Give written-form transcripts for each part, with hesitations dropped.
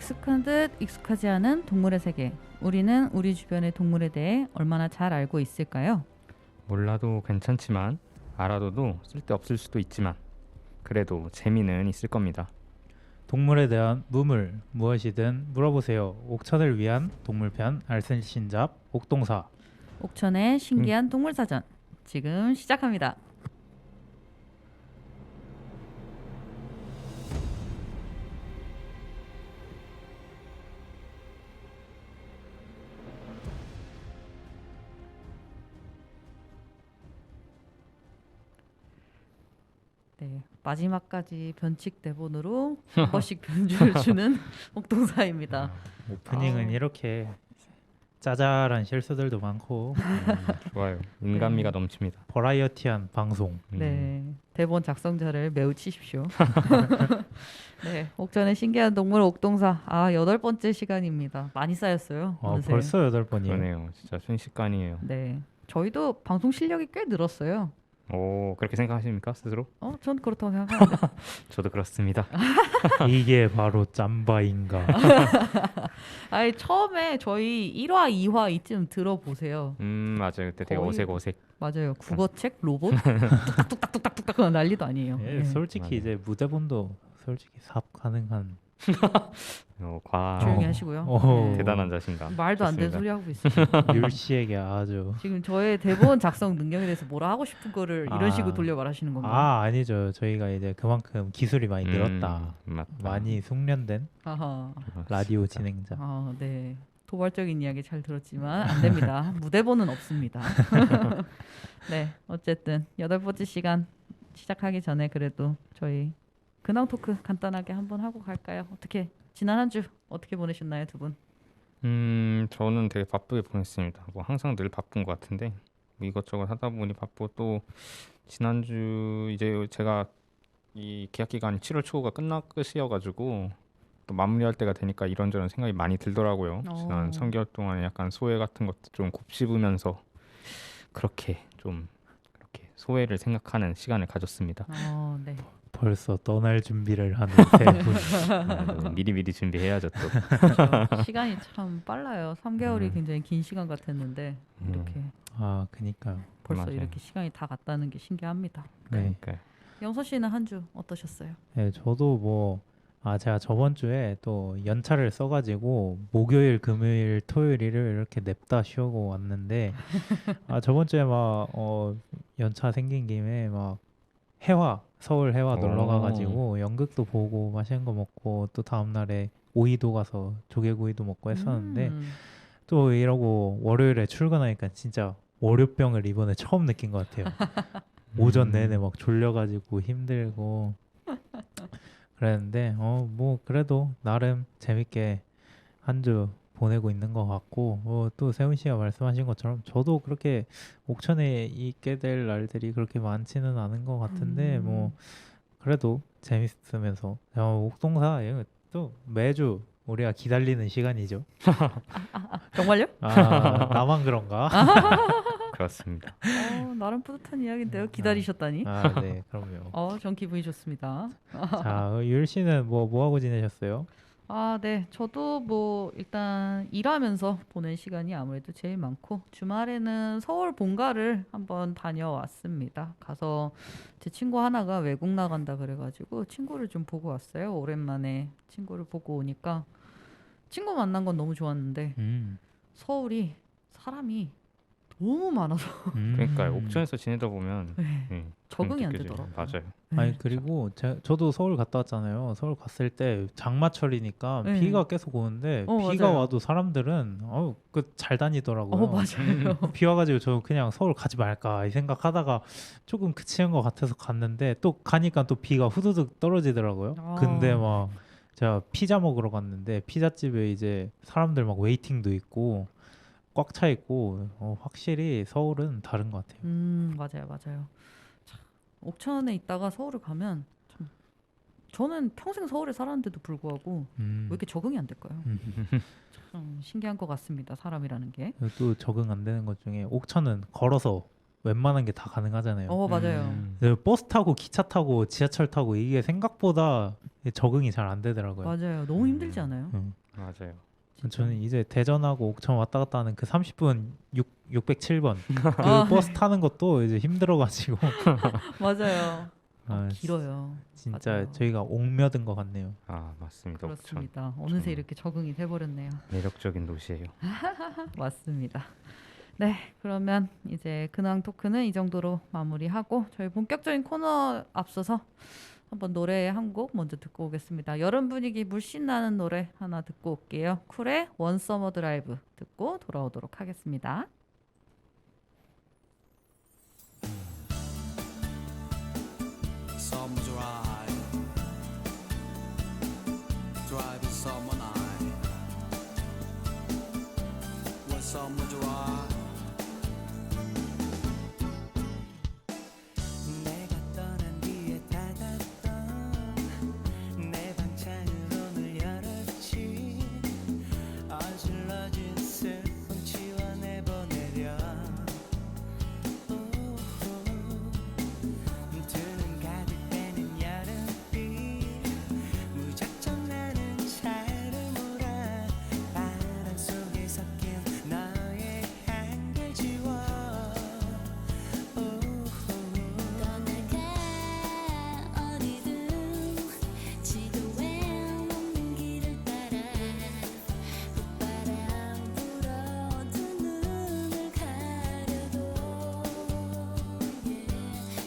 익숙한 듯 익숙하지 않은 동물의 세계. 우리는 우리 주변의 동물에 대해 얼마나 잘 알고 있을까요? 몰라도 괜찮지만 알아둬도 쓸데없을 수도 있지만 그래도 재미는 있을 겁니다. 동물에 대한 무물 무엇이든 물어보세요. 옥천을 위한 동물편 알쓸신잡 옥동사. 옥천의 신기한 동물 사전 지금 시작합니다. 네, 마지막까지 변칙 대본으로 한 번씩 변주를 주는 옥동사입니다. 오프닝은 아우. 이렇게 짜잘한 실수들도 많고 좋아요. 인간미가 네. 넘칩니다. 버라이어티한 방송. 네, 대본 작성자를 매우 치십시오. 네, 옥천의 신기한 동물 옥동사 8번째 시간입니다. 많이 쌓였어요. 어느새. 벌써 8번이에요. 그러네요. 진짜 순식간이에요. 네, 저희도 방송 실력이 꽤 늘었어요. 오, 그렇게 생각하십니까 스스로? 전 그렇다고 생각합니다. 저도 그렇습니다. 이게 바로 짬바인가. 아니 처음에 저희 1화, 2화 이쯤 들어보세요. 맞아요. 그때 되게 거의- 어색어색. 맞아요. 국어책 로봇 뚝뚝뚝뚝뚝뚝 난리도 아니에요. 예, 네. 솔직히 맞아요. 이제 무대본도 솔직히 삽 가능한. 조용히 어. 하시고요. 오. 네. 대단한 자신감. 말도 안 되는 좋습니다. 소리 하고 있어요. 율 씨에게 아주. 지금 저의 대본 작성 능력에 대해서 뭐라 하고 싶은 거를 이런 아. 식으로 돌려 말하시는 건가요? 아니죠. 저희가 이제 그만큼 기술이 많이 늘었다. 맞다. 많이 숙련된 아하. 라디오 진행자. 네. 도발적인 이야기 잘 들었지만 안 됩니다. 무대본은 없습니다. 네, 어쨌든 8번째 시간 시작하기 전에 그래도 저희 근황 토크 간단하게 한번 하고 갈까요? 어떻게 지난 한 주 어떻게 보내셨나요, 두 분? 저는 되게 바쁘게 보냈습니다. 뭐 항상 늘 바쁜 것 같은데 뭐 이것저것 하다 보니 바쁘고 또 지난주 이제 제가 이 계약 기간이 7월 초가 끝이어가지고 또 마무리할 때가 되니까 이런저런 생각이 많이 들더라고요. 지난 3개월 동안 약간 소회 같은 것도 좀 곱씹으면서 그렇게 소회를 생각하는 시간을 가졌습니다. 네. 벌써 떠날 준비를 하는 세 분. 미리미리 준비해야죠 또. 그렇죠. 시간이 참 빨라요. 3개월이 굉장히 긴 시간 같았는데 이렇게 그니까요. 벌써 맞아요. 이렇게 시간이 다 갔다는 게 신기합니다. 네. 그러니까요. 영서 씨는 한 주 어떠셨어요? 네, 저도 제가 저번 주에 또 연차를 써가지고 목요일, 금요일, 토요일, 일요일 이렇게 냅다 쉬고 왔는데 저번 주에 연차 생긴 김에 서울 해화 놀러 오. 가가지고 연극도 보고 맛있는 거 먹고 또 다음 날에 오이도 가서 조개구이도 먹고 했었는데 또 이러고 월요일에 출근하니까 진짜 월요병을 이번에 처음 느낀 것 같아요. 오전 내내 막 졸려가지고 힘들고 그랬는데 그래도 나름 재밌게 한 주 보내고 있는 것 같고 또 세훈 씨가 말씀하신 것처럼 저도 그렇게 옥천에 있게 될 날들이 그렇게 많지는 않은 것 같은데 그래도 재밌으면서 옥동사 이거 또 매주 우리가 기다리는 시간이죠. 정말요? 나만 그런가? 그렇습니다. 나름 뿌듯한 이야기인데요. 기다리셨다니. 네, 그럼요. 전 기분이 좋습니다. 자, 율 씨는 뭐 하고 지내셨어요? 네. 저도 일단 일하면서 보낸 시간이 아무래도 제일 많고 주말에는 서울 본가를 한번 다녀왔습니다. 가서 제 친구 하나가 외국 나간다 그래가지고 친구를 좀 보고 왔어요. 오랜만에 친구를 보고 오니까 친구 만난 건 너무 좋았는데 서울이 사람이 너무 많아서 그러니까요. 옥천에서 지내다 보면 네, 적응이 안 느껴져요. 되더라고요. 맞아요. 아니 그리고 저도 서울 갔다 왔잖아요. 서울 갔을 때 장마철이니까 네. 비가 계속 오는데 비가 맞아요. 와도 사람들은 잘 다니더라고요. 맞아요. 비 와가지고 저 그냥 서울 가지 말까 이 생각하다가 조금 그치는 것 같아서 갔는데 또 가니까 또 비가 후두둑 떨어지더라고요. 근데 제가 피자 먹으러 갔는데 피자집에 이제 사람들 막 웨이팅도 있고 꽉 차 있고 확실히 서울은 다른 것 같아요. 맞아요. 참, 옥천에 있다가 서울을 가면 참 저는 평생 서울에 살았는데도 불구하고 왜 이렇게 적응이 안 될까요? 참 신기한 것 같습니다. 사람이라는 게. 또 적응 안 되는 것 중에 옥천은 걸어서 웬만한 게 다 가능하잖아요. 맞아요. 근데 버스 타고 기차 타고 지하철 타고 이게 생각보다 적응이 잘 안 되더라고요. 맞아요. 너무 힘들지 않아요? 맞아요. 저는 이제 대전하고 옥천 왔다 갔다 하는 그 30분 607번 그 아. 버스 타는 것도 이제 힘들어가지고 맞아요. 아, 길어요. 진짜 맞아요. 저희가 옥며든 것 같네요. 아 맞습니다. 옥천 그렇습니다. 어느새 참. 이렇게 적응이 돼버렸네요. 매력적인 도시예요. 맞습니다. 네, 그러면 이제 근황 토크는 이 정도로 마무리하고 저희 본격적인 코너 앞서서 한번 노래 한 곡 먼저 듣고 오겠습니다. 여름 분위기 물씬 나는 노래 하나 듣고 올게요. 쿨의 원 서머 드라이브 듣고 돌아오도록 하겠습니다. Summer drive, driving summer night. When summer drive, 내가 떠난 뒤에 닫았던 내 방창을 오늘 열었지. 어질러진 슬픔 치워내보내려. 두 눈 가득 빼는 여름빛 무작정 나는 차를 몰아 바람 속에 섞인 너의 향기 지워. 떠나가 어디든 지도에 없는 길을 따라 흙바람 불어 두 눈을 가려도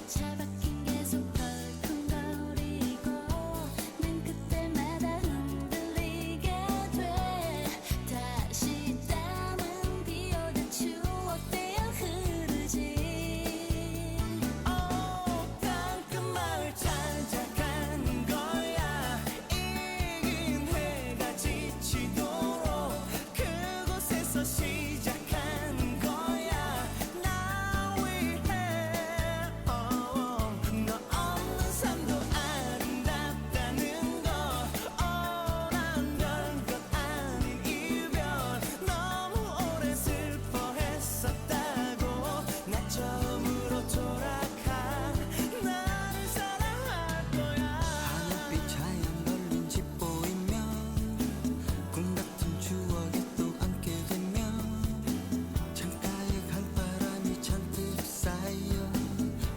차 바뀐 계속 덜컹거리고 난 그때마다 흔들리게 돼. 다시 땀은 비오듯 추억되어 흐르지. 땅끝 마을 찾아가는 거야. 이긴 해가 지치도록 그곳에서 시작하는 거야. 나 위해 너 없는 삶도 아름답다는 거. 난 별것 아닌 이별 너무 오래 슬퍼했었다고. 나 처음으로 돌아가 나를 사랑할 거야. 하늘빛 하얀 걸린 집 보이면 꿈 같은 추억이 또 안게 되면 창가에 강바람이 잔뜩 쌓여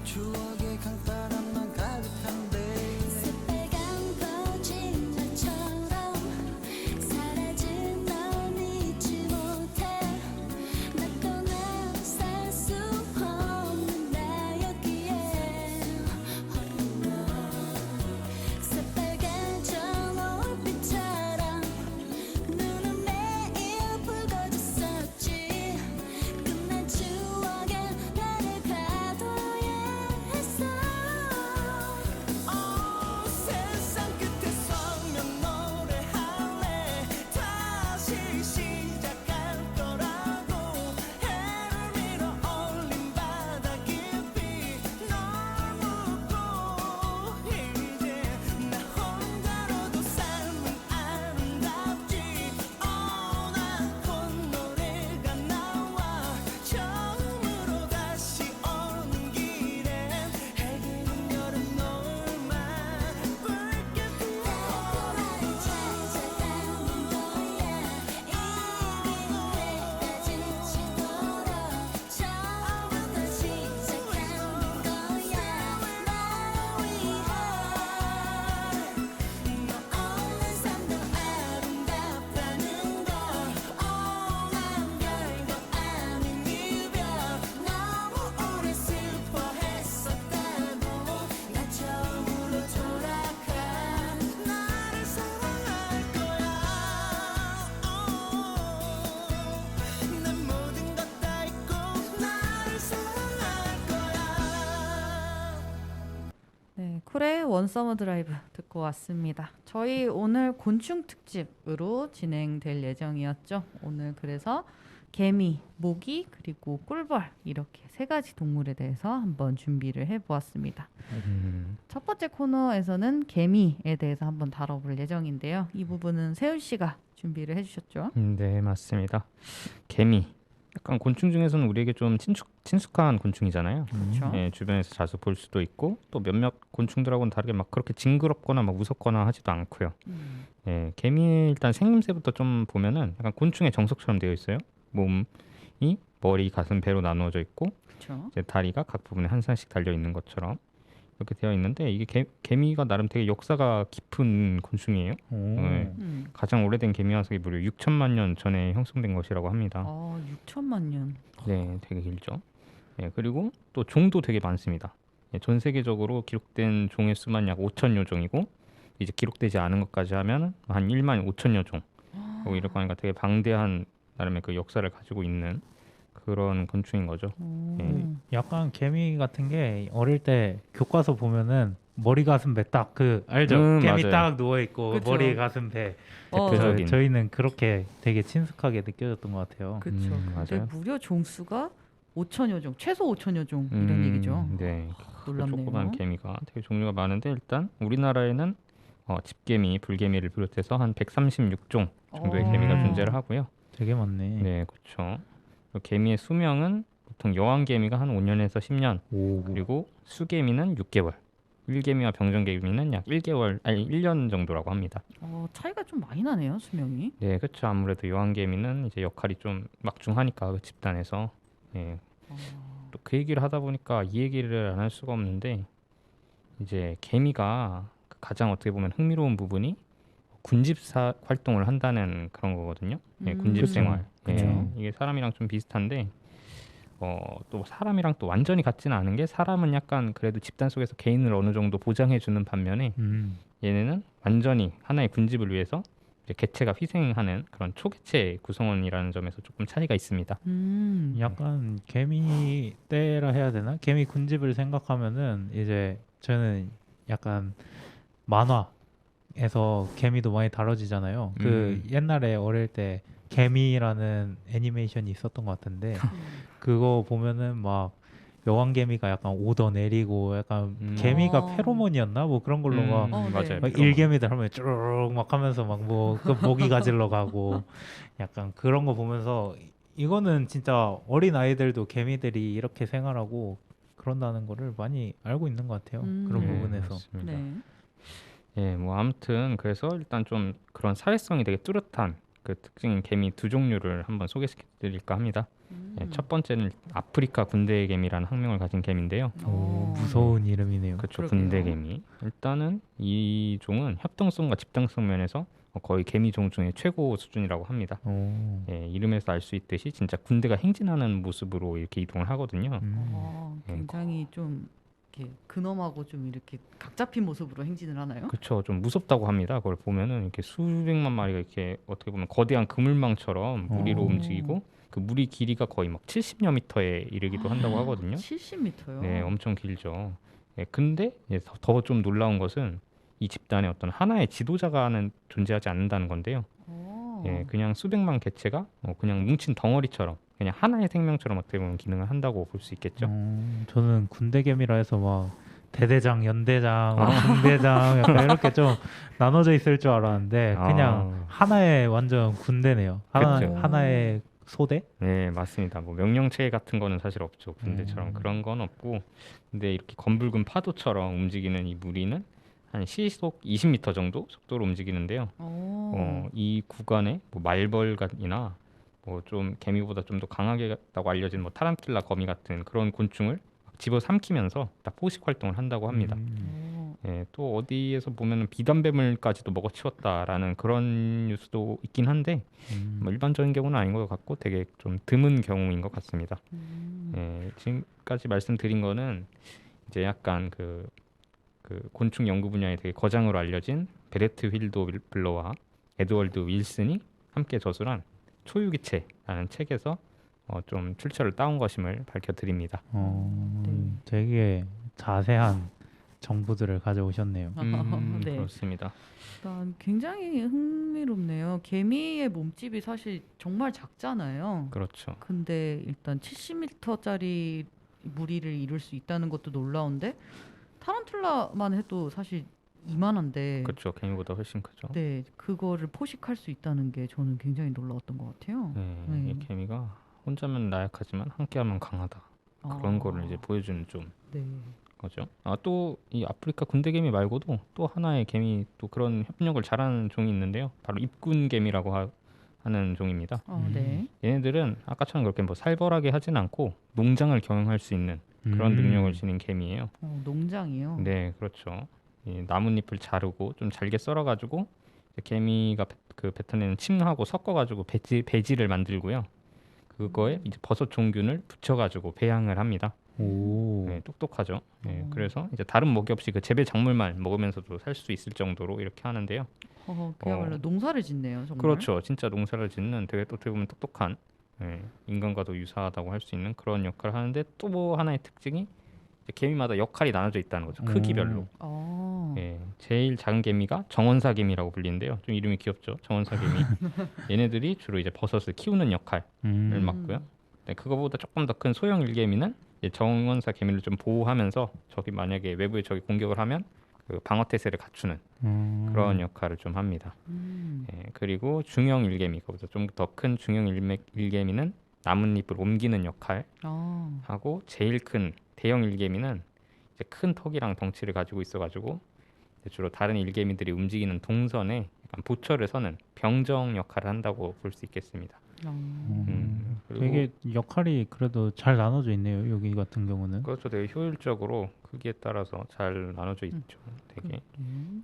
추억의 강바람만 가득한데. 새빨간 거짓말처럼 사라진 널 잊지 못해. 나 꺼내 살 수 없는 나였기에. 새빨간 저 노을빛처럼 눈은 매일 붉어졌었지. 끝난 추억에 나를 가둬야 했어. 세상 끝에 서면 노래할래. 다시 시작할 거라고. 해를 밀어 올린 바다 깊이 널 묻고 이제 나 혼자로도 삶은 아름답지. 난 콧노래가 나와 처음으로 다시 오는 길엔 해기는 여름 노을만 붉게 달콤하게 찾아가는 거야. 이긴 해가 지치도록 처음부터 시작하는 거야. 나 위해 너 없는 삶도 아름답다는 걸. 난 별거 아닌 이별 너무 오래 슬퍼했었다고. 나 처음으로 돌아가 나를 사랑할 거야. 난 모든 것 다 잊고 나를 사랑할 거야. 네, 쿨의 원 서머 드라이브 듣고 왔습니다. 저희 오늘 곤충 특집으로 진행될 예정이었죠. 오늘 그래서 개미, 모기, 그리고 꿀벌 이렇게 세 가지 동물에 대해서 한번 준비를 해보았습니다. 첫 번째 코너에서는 개미에 대해서 한번 다뤄볼 예정인데요. 이 부분은 세윤 씨가 준비를 해주셨죠. 네 맞습니다. 개미 약간 곤충 중에서는 우리에게 좀 친숙한 곤충이잖아요. 그렇죠. 예, 주변에서 자주 볼 수도 있고 또 몇몇 곤충들하고는 다르게 막 그렇게 징그럽거나 막 무섭거나 하지도 않고요. 예, 개미 일단 생김새부터 좀 보면은 약간 곤충의 정석처럼 되어 있어요. 몸이 머리, 가슴, 배로 나누어져 있고 그렇죠. 이제 다리가 각 부분에 한 쌍씩 달려 있는 것처럼 이렇게 되어 있는데 이게 개미가 나름 되게 역사가 깊은 곤충이에요. 오. 네. 가장 오래된 개미 화석이 무려 6천만 년 전에 형성된 것이라고 합니다. 6천만 년. 네, 되게 길죠. 예, 그리고 또 종도 되게 많습니다. 예, 전 세계적으로 기록된 종의 수만 약 5천여 종이고 이제 기록되지 않은 것까지 하면 한 1만 5천여 종. 뭐 이렇게 하니까 되게 방대한 나름의 그 역사를 가지고 있는 그런 곤충인 거죠. 예. 약간 개미 같은 게 어릴 때 교과서 보면은 머리 가슴 배 딱 그 알죠? 개미 맞아요. 딱 누워 있고 그쵸. 머리 가슴 배. 대표적인. 저희는 그렇게 되게 친숙하게 느껴졌던 것 같아요. 그렇죠. 근데 맞아요. 무려 종수가 5천여 종, 최소 5천여 종 이런 얘기죠. 네. 놀랍네요. 조그만 개미가 되게 종류가 많은데 일단 우리나라에는 집개미, 불개미를 비롯해서 한 136종 정도의 개미가 존재를 하고요. 되게 많네. 네, 그렇죠. 개미의 수명은 보통 여왕개미가 한 5년에서 10년, 오. 그리고 수개미는 6개월, 일개미와 병정개미는 약 1년 정도라고 합니다. 차이가 좀 많이 나네요, 수명이. 네, 그렇죠. 아무래도 여왕개미는 이제 역할이 좀 막중하니까 그 집단에서. 네. 또 그 얘기를 하다 보니까 이 얘기를 안 할 수가 없는데 이제 개미가 가장 어떻게 보면 흥미로운 부분이 군집사 활동을 한다는 그런 거거든요. 예, 군집 그쵸. 생활. 예, 그쵸. 이게 사람이랑 좀 비슷한데 또 사람이랑 또 완전히 같지는 않은 게 사람은 약간 그래도 집단 속에서 개인을 어느 정도 보장해주는 반면에 얘네는 완전히 하나의 군집을 위해서 이제 개체가 희생하는 그런 초개체 구성원이라는 점에서 조금 차이가 있습니다. 약간 개미 떼라 해야 되나? 개미 군집을 생각하면은 이제 저는 약간 만화에서 개미도 많이 다뤄지잖아요. 그 옛날에 어릴 때 개미라는 애니메이션이 있었던 것 같은데 그거 보면은 막 여왕개미가 약간 오더 내리고 약간 개미가 페로몬이었나 뭐 그런 걸로 막 네. 맞아요. 막 일개미들 하면 쭉 막 하면서 막 뭐 그 모기 가지러 가고 약간 그런 거 보면서 이거는 진짜 어린 아이들도 개미들이 이렇게 생활하고 그런다는 거를 많이 알고 있는 것 같아요. 그런 네, 부분에서. 맞습니다. 네. 예, 뭐 아무튼 그래서 일단 좀 그런 사회성이 되게 뚜렷한 그 특징인 개미 두 종류를 한번 소개시켜 드릴까 합니다. 예, 첫 번째는 아프리카 군대개미라는 학명을 가진 개미인데요. 오, 무서운 이름이네요. 그렇죠. 그러게요. 군대개미. 일단은 이 종은 협동성과 집단성 면에서 거의 개미종 중에 최고 수준이라고 합니다. 오. 예, 이름에서 알 수 있듯이 진짜 군대가 행진하는 모습으로 이렇게 이동을 하거든요. 굉장히 좀 이렇게 근엄하고 좀 이렇게 각 잡힌 모습으로 행진을 하나요? 그렇죠. 좀 무섭다고 합니다. 그걸 보면은 이렇게 수백만 마리가 이렇게 어떻게 보면 거대한 그물망처럼 무리로 오. 움직이고 그 무리 길이가 거의 막 70여 미터에 이르기도 한다고 하거든요. 70m요. 네, 엄청 길죠. 예, 근데 더 좀 놀라운 것은 이 집단에 어떤 하나의 지도자가 존재하지 않는다는 건데요. 예, 그냥 수백만 개체가 그냥 뭉친 덩어리처럼 그냥 하나의 생명처럼 어떻게 보면 기능을 한다고 볼 수 있겠죠. 저는 군대개미라 해서 막 대대장, 연대장, 중대장 약간 이렇게 좀 나눠져 있을 줄 알았는데 그냥 하나의 완전 군대네요. 그쵸. 하나의 소대? 네, 맞습니다. 뭐 명령 체계 같은 거는 사실 없죠. 군대처럼 그런 건 없고, 근데 이렇게 검붉은 파도처럼 움직이는 이 무리는 한 시속 20m 정도 속도로 움직이는데요. 이 구간에 뭐 말벌이나 뭐 좀 개미보다 좀 더 강하게다고 알려진 뭐 타란툴라 거미 같은 그런 곤충을 집어삼키면서 다 포식 활동을 한다고 합니다. 예, 또 어디에서 보면은 비단뱀을까지도 먹어치웠다라는 그런 뉴스도 있긴 한데 뭐 일반적인 경우는 아닌 것 같고 되게 좀 드문 경우인 것 같습니다. 예, 지금까지 말씀드린 거는 이제 약간 그 곤충 연구 분야에 되게 거장으로 알려진 베레트 휠도 블러와 에드월드 윌슨이 함께 저술한 초유기체라는 책에서 좀 출처를 따온 것임을 밝혀드립니다. 되게 자세한 정보들을 가져오셨네요. 네. 그렇습니다. 일단 굉장히 흥미롭네요. 개미의 몸집이 사실 정말 작잖아요. 그렇죠. 근데 일단 70m짜리 무리를 이룰 수 있다는 것도 놀라운데 타란툴라만 해도 사실 이만한데 그렇죠. 개미보다 훨씬 크죠. 네, 그거를 포식할 수 있다는 게 저는 굉장히 놀라웠던 것 같아요. 네, 네. 이 개미가 혼자면 나약하지만 함께하면 강하다. 그런 거를 이제 아, 보여주는 좀 네. 거죠. 또 이 아프리카 군대개미 말고도 또 하나의 개미 또 그런 협력을 잘하는 종이 있는데요. 바로 입군개미라고 하는 종입니다. 네. 얘네들은 아까처럼 그렇게 뭐 살벌하게 하진 않고 농장을 경영할 수 있는 그런 능력을 지닌 개미예요. 농장이요. 네, 그렇죠. 이 나뭇잎을 자르고 좀 잘게 썰어가지고 이제 개미가 그 뱉어내는 침하고 섞어가지고 배지를 만들고요. 그거에 이제 버섯 종균을 붙여가지고 배양을 합니다. 오. 네, 똑똑하죠. 네, 어. 그래서 이제 다른 먹이 없이 그 재배 작물만 먹으면서도 살 수 있을 정도로 이렇게 하는데요. 그야말로 농사를 짓네요, 정말. 그렇죠. 진짜 농사를 짓는 되게 또 어떻게 보면 똑똑한 인간과도 유사하다고 할 수 있는 그런 역할을 하는데 또 뭐 하나의 특징이 이제 개미마다 역할이 나눠져 있다는 거죠. 크기별로. 제일 작은 개미가 정원사 개미라고 불리는데요. 좀 이름이 귀엽죠. 정원사 개미. 얘네들이 주로 이제 버섯을 키우는 역할을 맡고요. 네, 그거보다 조금 더 큰 소형 일개미는 이제 정원사 개미를 좀 보호하면서 적이 만약에 외부에 적이 공격을 하면 그 방어 태세를 갖추는 그런 역할을 좀 합니다. 그리고 중형 일개미, 그보다 좀 더 큰 중형 일개미는 나뭇잎을 옮기는 역할 하고 제일 큰 대형 일개미는 이제 큰 턱이랑 덩치를 가지고 있어가지고 이제 주로 다른 일개미들이 움직이는 동선에 약간 보초를 서는 병정 역할을 한다고 볼 수 있겠습니다. 그리고 되게 역할이 그래도 잘 나눠져 있네요. 여기 같은 경우는. 그것도 되게 효율적으로 크기에 따라서 잘 나눠져 있죠. 되게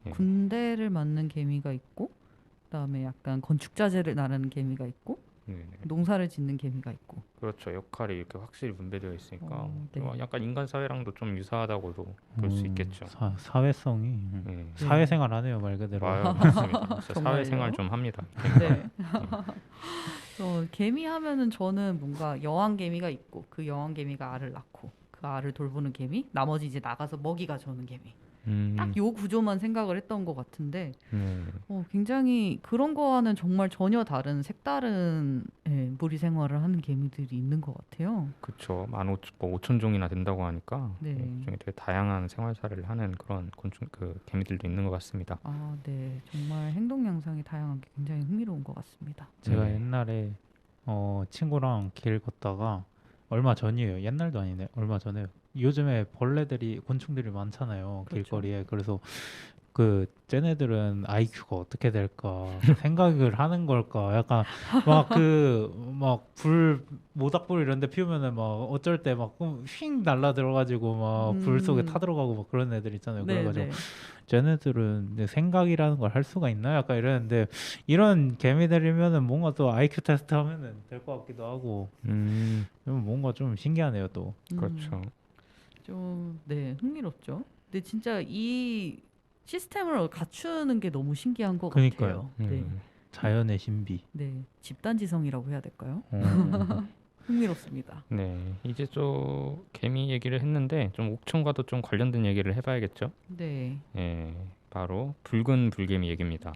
예. 군대를 맡는 개미가 있고, 그다음에 약간 건축자재를 나르는 개미가 있고, 네네. 농사를 짓는 개미가 있고. 그렇죠. 역할이 이렇게 확실히 분배되어 있으니까 네. 약간 인간 사회랑도 좀 유사하다고도 볼 수 있겠죠. 사회성이 예. 사회생활 하네요 말 그대로. 맞습니다. 진짜 정말요? 사회생활 좀 합니다. 네. 개미 하면은 저는 뭔가 여왕 개미가 있고 그 여왕 개미가 알을 낳고 그 알을 돌보는 개미, 나머지 이제 나가서 먹이 가져오는 개미. 딱 요 구조만 생각을 했던 것 같은데 굉장히 그런 거와는 정말 전혀 다른 색다른 무리 생활을 하는 개미들이 있는 것 같아요. 그렇죠. 5천 종이나 된다고 하니까 네. 그중에 되게 다양한 생활사를 하는 그런 곤충 개미들도 있는 것 같습니다. 네. 정말 행동 양상이 다양한 게 굉장히 흥미로운 것 같습니다. 제가 네. 옛날에 친구랑 길 걷다가 얼마 전이에요. 옛날도 아니네. 얼마 전에. 요즘에 벌레들이 곤충들이 많잖아요. 그렇죠. 길거리에. 그래서 쟤네들은 IQ가 어떻게 될까 생각을 하는 걸까. 약간 막 모닥불 이런 데 피우면은 막 어쩔 때 막 휙 날라 들어가지고 막 불 속에 타들어가고 막 그런 애들 있잖아요. 그래가지고 네. 쟤네들은 이제 생각이라는 걸 할 수가 있나? 약간 이랬는데 이런 개미들이면은 뭔가 또 IQ 테스트 하면은 될 것 같기도 하고 뭔가 좀 신기하네요 또. 그렇죠. 좀 흥미롭죠. 근데 진짜 이 시스템을 갖추는 게 너무 신기한 것 그니까요. 같아요. 네. 자연의 신비. 네. 집단지성이라고 해야 될까요? 어. 흥미롭습니다. 네, 이제 좀 개미 얘기를 했는데 좀 옥천과도 좀 관련된 얘기를 해봐야겠죠. 네. 예, 바로 붉은 불개미 얘기입니다.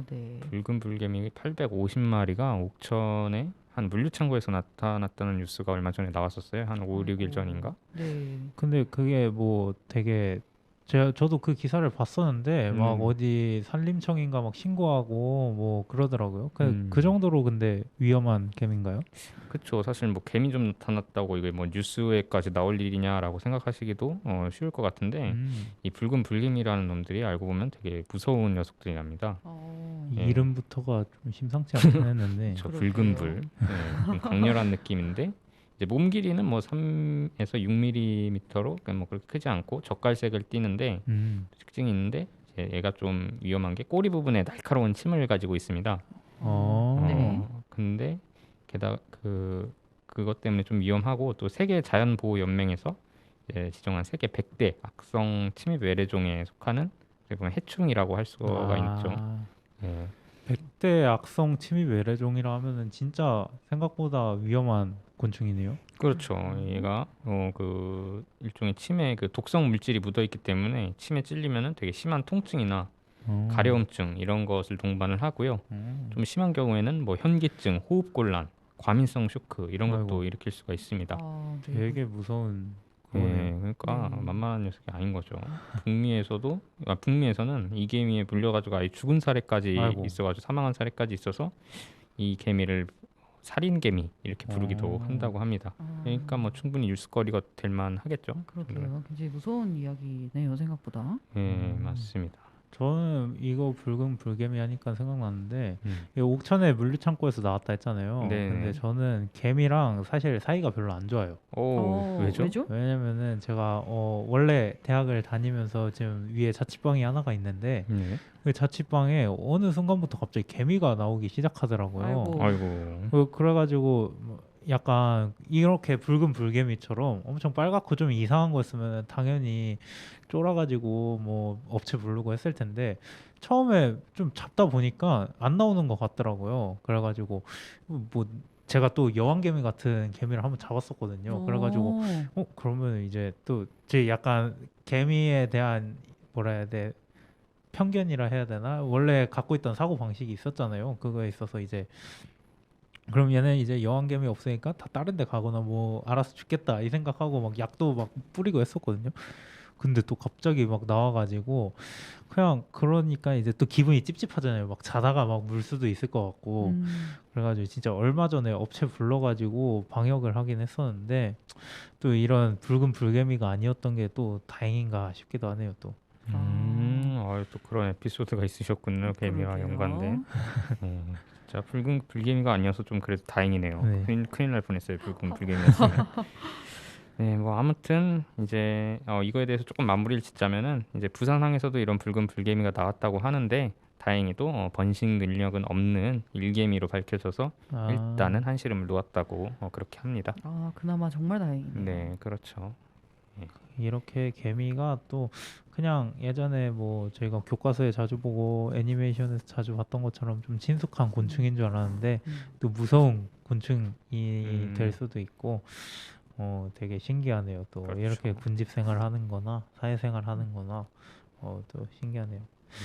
네. 붉은 불개미 850마리가 옥천에 한 물류창고에서 나타났다는 뉴스가 얼마 전에 나왔었어요. 한 5, 6일 전인가? 네. 근데 그게 뭐 되게 저도 그 기사를 봤었는데 막 어디 산림청인가 막 신고하고 뭐 그러더라고요. 그 정도로 근데 위험한 개미인가요? 그렇죠. 사실 뭐 개미 좀 나타났다고 이게 뭐 뉴스에까지 나올 일이냐라고 생각하시기도 쉬울 것 같은데 이 붉은 불개미라는 놈들이 알고 보면 되게 무서운 녀석들이랍니다. 이 예. 이름부터가 좀 심상치 않긴 했는데. 저 그러게요. 붉은 불, 좀 강렬한 느낌인데 이제 몸 길이는 뭐 3에서 6mm로 뭐 그렇게 크지 않고 젓갈색을 띠는데 특징이 있는데 이제 얘가 좀 위험한 게 꼬리 부분에 날카로운 침을 가지고 있습니다. 네. 근데 게다가 그것 때문에 좀 위험하고 또 세계 자연 보호 연맹에서 지정한 세계 100대 악성 침입 외래종에 속하는 어떻게 보면 해충이라고 할 수가 있죠. 예. 100대 악성 침입 외래종이라 하면은 진짜 생각보다 위험한 곤충이네요. 그렇죠. 얘가 그 일종의 침에 그 독성 물질이 묻어 있기 때문에 침에 찔리면은 되게 심한 통증이나 가려움증 이런 것을 동반을 하고요. 좀 심한 경우에는 뭐 현기증, 호흡곤란, 과민성 쇼크 이런 것도 아이고. 일으킬 수가 있습니다. 네. 되게 무서운 예, 그거네요. 그러니까 네. 만만한 녀석이 아닌 거죠. 북미에서는 이 개미에 물려가지고 아예 죽은 사례까지 아이고. 있어가지고 사망한 사례까지 있어서 이 개미를 살인개미 이렇게 부르기도 어. 한다고 합니다. 아, 그러니까 뭐 충분히 뉴스거리가 될 만하겠죠. 그러게요. 굉장히 무서운 이야기네요, 생각보다. 예, 맞습니다. 저는 이거 붉은 불개미 하니까 생각났는데 음. 이 옥천에 물류창고에서 나왔다 했잖아요. 네네. 근데 저는 개미랑 사실 사이가 별로 안 좋아요. 오, 왜죠? 왜냐면은 제가 원래 대학을 다니면서 지금 위에 자취방이 하나가 있는데 네. 그 자취방에 어느 순간부터 갑자기 개미가 나오기 시작하더라고요. 아이고. 아이고. 그래가지고 뭐 약간 이렇게 붉은 불개미처럼 엄청 빨갛고 좀 이상한 거였으면 당연히 쫄아가지고 뭐 업체 부르고 했을 텐데 처음에 좀 잡다 보니까 안 나오는 것 같더라고요. 그래가지고 뭐 제가 또 여왕개미 같은 개미를 한번 잡았었거든요. 그래가지고 그러면 이제 또 제 약간 개미에 대한 뭐라 해야 돼, 편견이라 해야 되나, 원래 갖고 있던 사고 방식이 있었잖아요. 그거에 있어서 이제 그럼 얘는 이제 여왕개미 없으니까 다 다른 데 가거나 뭐 알아서 죽겠다 이 생각하고 막 약도 막 뿌리고 했었거든요. 근데 또 갑자기 막 나와가지고 그냥 그러니까 이제 또 기분이 찝찝하잖아요. 막 자다가 막 물 수도 있을 것 같고. 그래가지고 진짜 얼마 전에 업체 불러가지고 방역을 하긴 했었는데 또 이런 붉은 불개미가 아니었던 게 또 다행인가 싶기도 하네요. 또 또 그런 에피소드가 있으셨군요. 개미와 그러게요. 연관된. 자, 붉은 불개미가 아니어서 좀 그래도 다행이네요. 네. 큰일 날 뻔했어요. 붉은 불개미였으면. 네, 뭐 아무튼 이제 이거에 대해서 조금 마무리를 짓자면은 이제 부산항에서도 이런 붉은 불개미가 나왔다고 하는데 다행히도 번식 능력은 없는 일개미로 밝혀져서 일단은 한시름을 놓았다고 그렇게 합니다. 아, 그나마 정말 다행이네요. 네, 그렇죠. 이렇게 개미가 또 그냥 예전에 뭐 저희가 교과서에 자주 보고 애니메이션에서 자주 봤던 것처럼 좀 친숙한 곤충인 줄 알았는데 또 무서운 곤충이 될 수도 있고 되게 신기하네요. 또 그렇죠. 이렇게 군집 생활하는 거나 사회생활 하는 거나 또 신기하네요.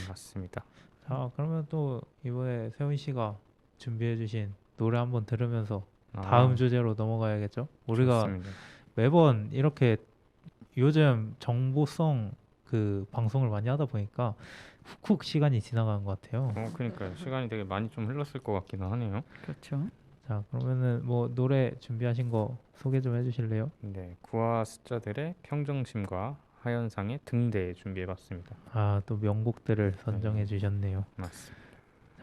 맞습니다. 자, 그러면 또 이번에 세훈 씨가 준비해 주신 노래 한번 들으면서 다음 주제로 넘어가야겠죠? 우리가 좋습니다. 매번 이렇게 요즘 정보성 그 방송을 많이 하다 보니까 훅훅 시간이 지나가는 것 같아요. 그러니까요. 시간이 되게 많이 좀 흘렀을 것 같기도 하네요. 그렇죠. 자, 그러면은 뭐 노래 준비하신 거 소개 좀 해주실래요? 네, 구화 숫자들의 평정심과 하현상의 등대 준비해봤습니다. 아, 또 명곡들을 선정해 주셨네요. 맞습니다.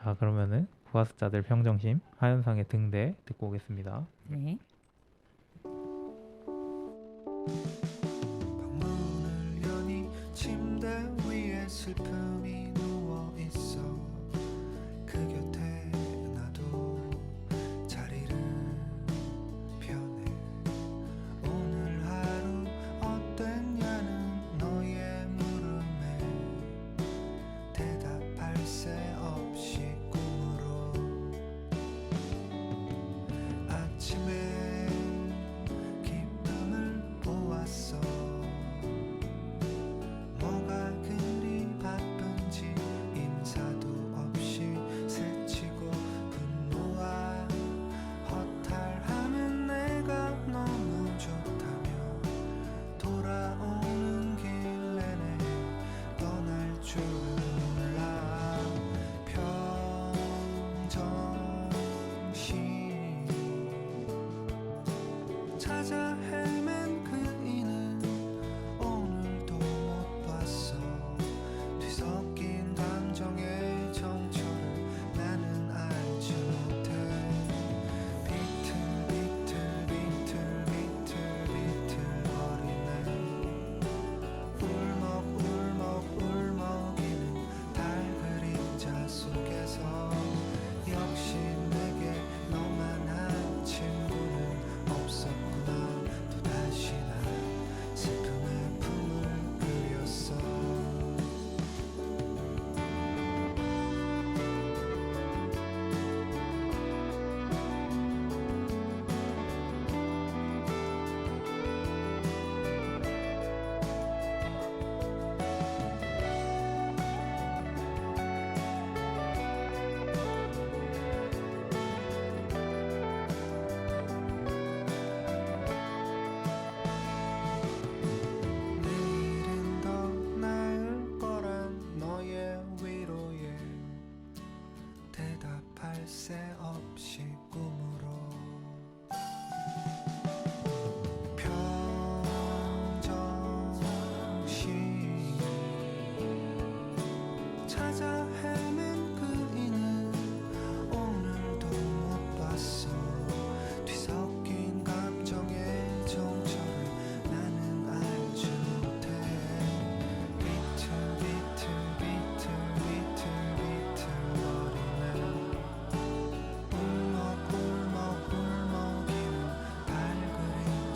자, 그러면은 구하숫자들 평정심, 하현상의 등대 듣고 오겠습니다. 네. 방문을 여니 침대 위에 슬픔이 누워 있어 그 곁에 나도 자리를 편해. 오늘 하루 어땠냐는 너의 물음에 대답할 새 없이 꿈으로 아침에 기쁨을 보았어. 뭐가 그리 바쁜지 인사도 없이 스치고 분노와 허탈함은 내가 너무 좋다며 돌아오는 길 내내 떠날 줄 몰라. 평정심 찾아 헤맨 그이는 오늘도 못 봤어. 뒤섞인 감정의 정처를 나는 알지 못해. 비틀비틀비틀비틀비틀거리네. 울먹울먹울먹이는 달 그림자 속에서 역시 내게 너만한 친구는 없었구나. 또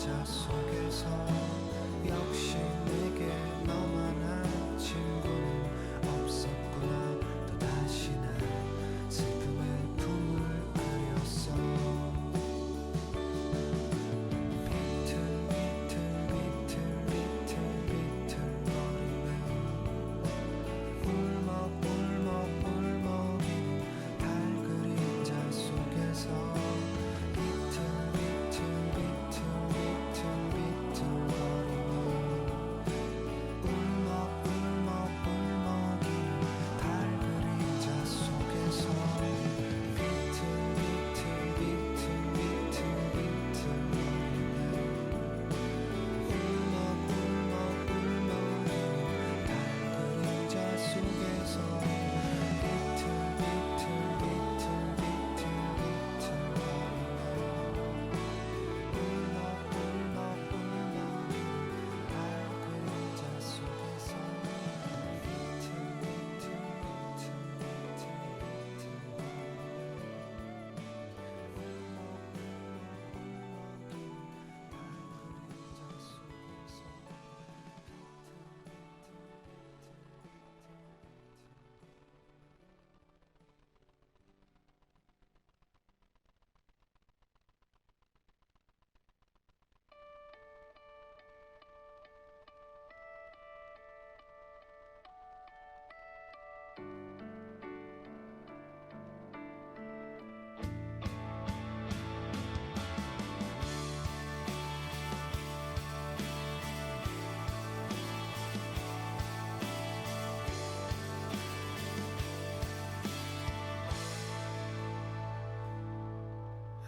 그림자 속에서 역시 내게 너만한 친구는 없었구나. 또다시 난 슬픔의 품을 그렸어. 비틀비틀비틀비틀비틀거리며 울먹울먹울먹이는 달 그림자 속에서 비틀비틀비틀비틀비틀거리며 울먹울먹울먹이는 달 그림자 속에서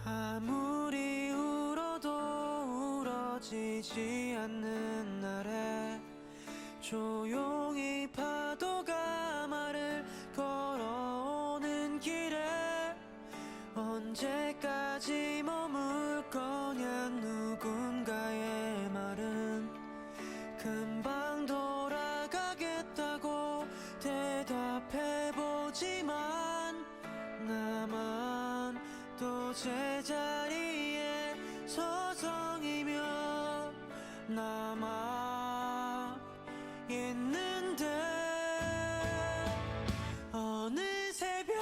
아무리 울어도 울어지지 않는 날에 조용히 파도가 말을 걸어오는 길에 언제까지 머물 거냐. 누군가의 말은 금방 돌아가겠다고 대답해보지만 나만 또 제자리에 서성이며 남아 있는데 어느 새벽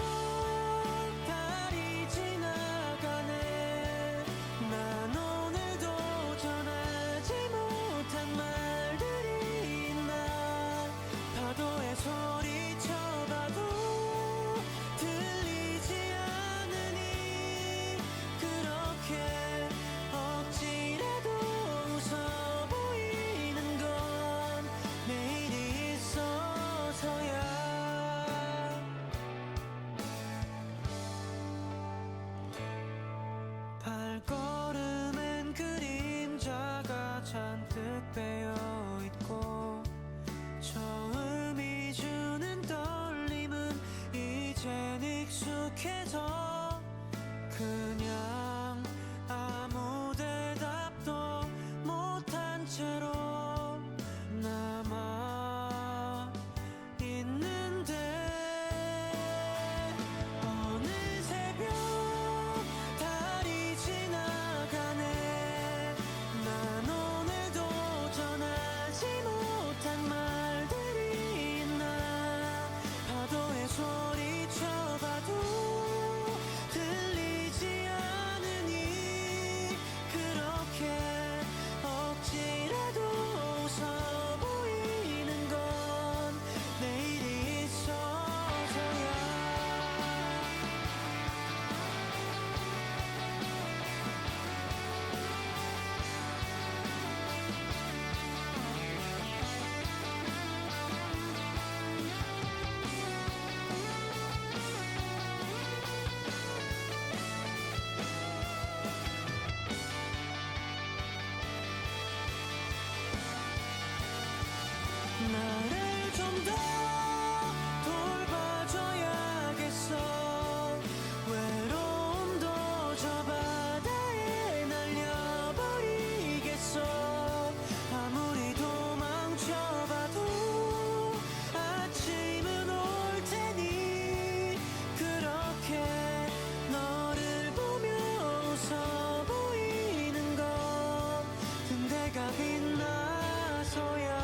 달이 지나가네. 난 오늘도 전하지 못한 말들이 있나. 파도에 소리쳐봐도 들리지 않으니 그렇게 억지라도 웃어 보이 해가 빛나서야.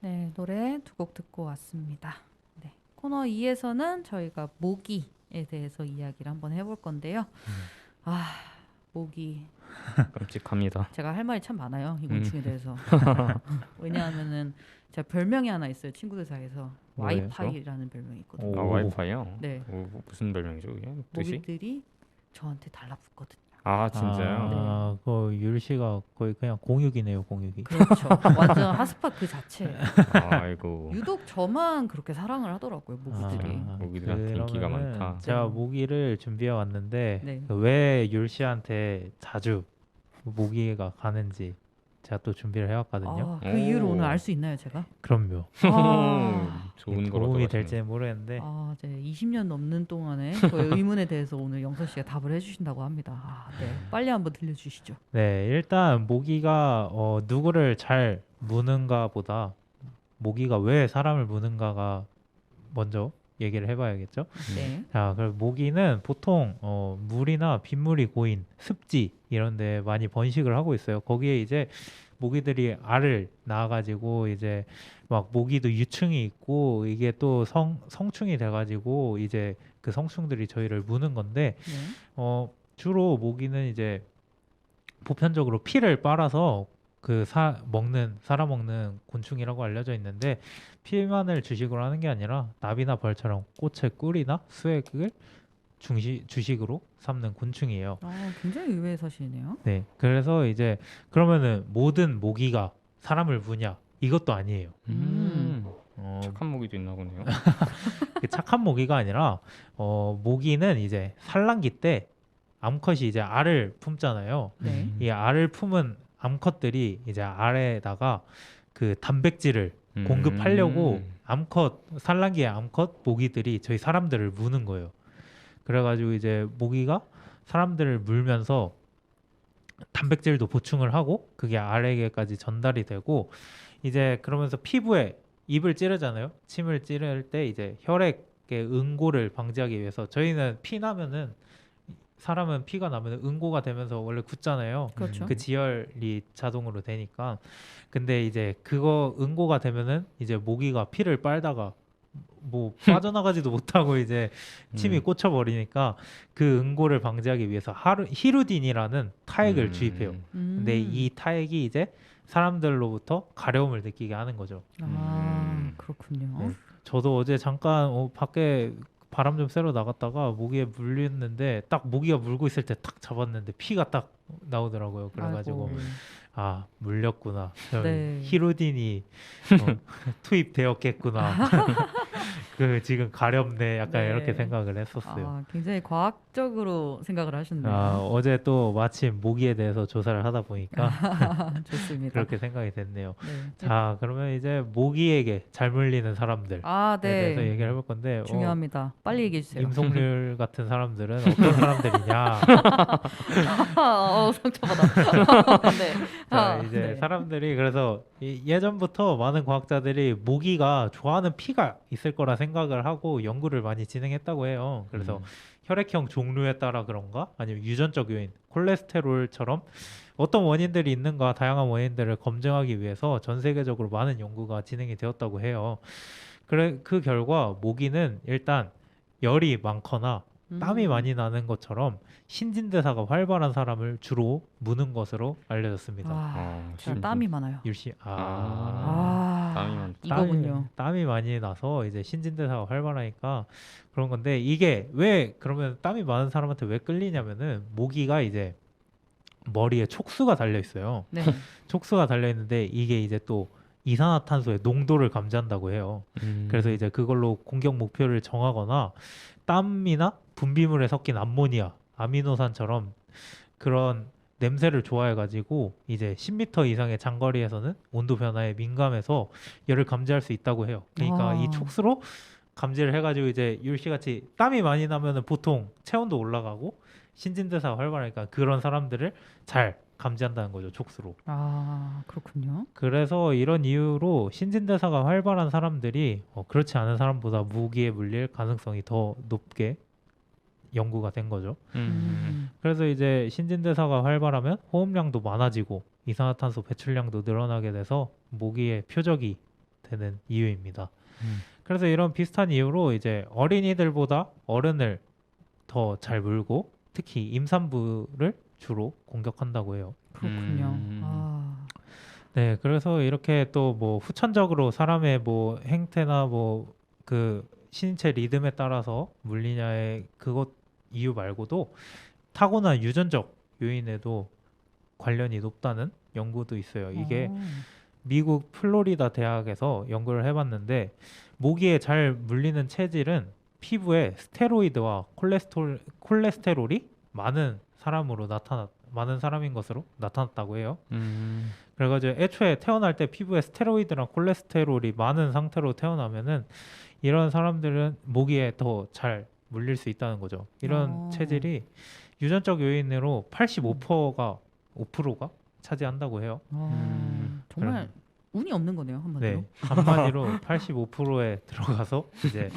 네, 노래 두 곡 듣고 왔습니다. 네, 코너 2에서는 저희가 모기에 대해서 이야기를 한번 해볼 건데요. 아, 모기. 끔찍합니다. 제가 할 말이 참 많아요. 이 곤충에 대해서. 왜냐하면은 제가 별명이 하나 있어요. 친구들 사이에서. 뭐예요? 와이파이라는 별명이 있거든요. 아, 오. 와이파이요? 네. 무슨 별명이죠, 그게? 뜻이? 모기들이 저한테 달라붙거든요. 아, 진짜요? 아, 그 율씨가 거의 그냥 공육이네요, 공육이. 그렇죠. 완전 핫스팟 그 자체. 아이고. 유독 저만 그렇게 사랑을 하더라고요. 모기들이. 모기들한테 인기가 그러면은 많다. 제가 네. 모기를 준비해 왔는데 네. 왜 율씨한테 자주 모기가 가는지 제가 또 준비를 해왔거든요. 아, 그 이유를 오. 오늘 알 수 있나요, 제가? 그럼요. 아, 좋은 거로 도움이 얻어가시네. 될지는 모르겠는데 아, 이제 20년 넘는 동안에 저의 의문에 대해서 오늘 영서 씨가 답을 해주신다고 합니다. 아, 네, 빨리 한번 들려주시죠. 네, 일단 모기가 누구를 잘 무는가 보다 모기가 왜 사람을 무는가가 먼저 얘기를 해봐야겠죠. 네. 자, 그럼 모기는 보통 물이나 빗물이 고인 습지 이런 데 많이 번식을 하고 있어요. 거기에 이제 모기들이 알을 낳아가지고 이제 막 모기도 유충이 있고 이게 또 성충이 돼가지고 이제 그 성충들이 저희를 무는 건데 네. 주로 모기는 이제 보편적으로 피를 빨아서 그 사람 먹는 곤충이라고 알려져 있는데 피만을 주식으로 하는 게 아니라 나비나 벌처럼 꽃의 꿀이나 수액을 주식으로 삼는 곤충이에요. 아, 굉장히 의외의 사실이네요. 네, 그래서 이제 그러면은 모든 모기가 사람을 무냐? 이것도 아니에요. 착한 모기도 있나 보네요. 그 착한 모기가 아니라 모기는 이제 산란기 때 암컷이 이제 알을 품잖아요. 네. 이 알을 품은 암컷들이 이제 알에다가 그 단백질을 공급하려고 산란기의 암컷 모기들이 저희 사람들을 무는 거예요. 그래가지고 이제 모기가 사람들을 물면서 단백질도 보충을 하고 그게 알에게까지 전달이 되고 이제 그러면서 피부에 입을 찌르잖아요. 침을 찌를 때 이제 혈액의 응고를 방지하기 위해서 저희는 피 나면은 사람은 피가 나면 응고가 되면서 원래 굳잖아요. 그렇죠. 그 지혈이 자동으로 되니까. 근데 이제 그거 응고가 되면은 이제 모기가 피를 빨다가 뭐 빠져나가지도 못하고 이제 침이 꽂혀버리니까 그 응고를 방지하기 위해서 히루딘이라는 타액을 주입해요. 근데 이 타액이 이제 사람들로부터 가려움을 느끼게 하는 거죠. 아, 그렇군요. 네. 저도 어제 잠깐 밖에 바람 좀 쐬러 나갔다가 모기에 물렸는데 딱 모기가 물고 있을 때 딱 잡았는데 피가 딱 나오더라고요. 그래가지고 아이고. 아 물렸구나. 네. 히루딘이 투입되었겠구나. 그 지금 가렵네. 약간 네. 이렇게 생각을 했었어요. 아, 굉장히 과학적으로 생각을 하셨네요. 어제 또 마침 모기에 대해서 조사를 하다 보니까 좋습니다. 그렇게 생각이 됐네요. 네. 자, 그러면 이제 모기에게 잘 물리는 사람들에 아, 대해서 네. 얘기를 해볼 건데 중요합니다. 빨리 얘기해 주세요. 임성률 같은 사람들은 어떤 사람들이냐? 상처받아. 네. 자, 이제 네. 사람들이 그래서 예전부터 많은 과학자들이 모기가 좋아하는 피가 있을 거라 생각을 하고 연구를 많이 진행했다고 해요. 그래서 혈액형 종류에 따라 그런가? 아니면 유전적 요인, 콜레스테롤처럼 어떤 원인들이 있는가 다양한 원인들을 검증하기 위해서 전 세계적으로 많은 연구가 진행이 되었다고 해요. 그 결과 모기는 일단 열이 많거나 땀이 많이 나는 것처럼 신진대사가 활발한 사람을 주로 무는 것으로 알려졌습니다. 제가 땀이 많아요. 율씨, 땀이 많다. 이거군요. 땀이 많이 나서 이제 신진대사가 활발하니까 그런 건데 이게 왜 그러면 땀이 많은 사람한테 왜 끌리냐면은 모기가 이제 머리에 촉수가 달려 있어요. 네. 촉수가 달려 있는데 이게 이제 또 이산화탄소의 농도를 감지한다고 해요. 그래서 이제 그걸로 공격 목표를 정하거나 땀이나 분비물에 섞인 암모니아, 아미노산처럼 그런 냄새를 좋아해가지고 이제 10m 이상의 장거리에서는 온도 변화에 민감해서 열을 감지할 수 있다고 해요. 그러니까 이 촉수로 감지를 해가지고 이제 율씨같이 땀이 많이 나면은 보통 체온도 올라가고 신진대사가 활발하니까 그런 사람들을 잘 감지한다는 거죠, 촉수로. 아, 그렇군요. 그래서 이런 이유로 신진대사가 활발한 사람들이 그렇지 않은 사람보다 무기에 물릴 가능성이 더 높게 연구가 된 거죠. 그래서 이제 신진대사가 활발하면 호흡량도 많아지고 이산화탄소 배출량도 늘어나게 돼서 모기의 표적이 되는 이유입니다. 그래서 이런 비슷한 이유로 이제 어린이들보다 어른을 더 잘 물고 특히 임산부를 주로 공격한다고 해요. 그렇군요. 아, 네, 그래서 이렇게 또 뭐 후천적으로 사람의 뭐 행태나 뭐 그 신체 리듬에 따라서 물리냐의 그것 이유 말고도 타고난 유전적 요인에도 관련이 높다는 연구도 있어요. 이게 미국 플로리다 대학에서 연구를 해봤는데 모기에 잘 물리는 체질은 피부에 스테로이드와 콜레스테롤이 많은 사람인 것으로 나타났다고 해요. 그래가지고 애초에 태어날 때 피부에 스테로이드랑 콜레스테롤이 많은 상태로 태어나면은 이런 사람들은 모기에 더 잘 물릴 수 있다는 거죠. 이런 체질이 유전적 요인으로 5%가 차지한다고 해요. 정말 운이 없는 거네요, 한마디로. 네, 한마디로 85%에 들어가서 이제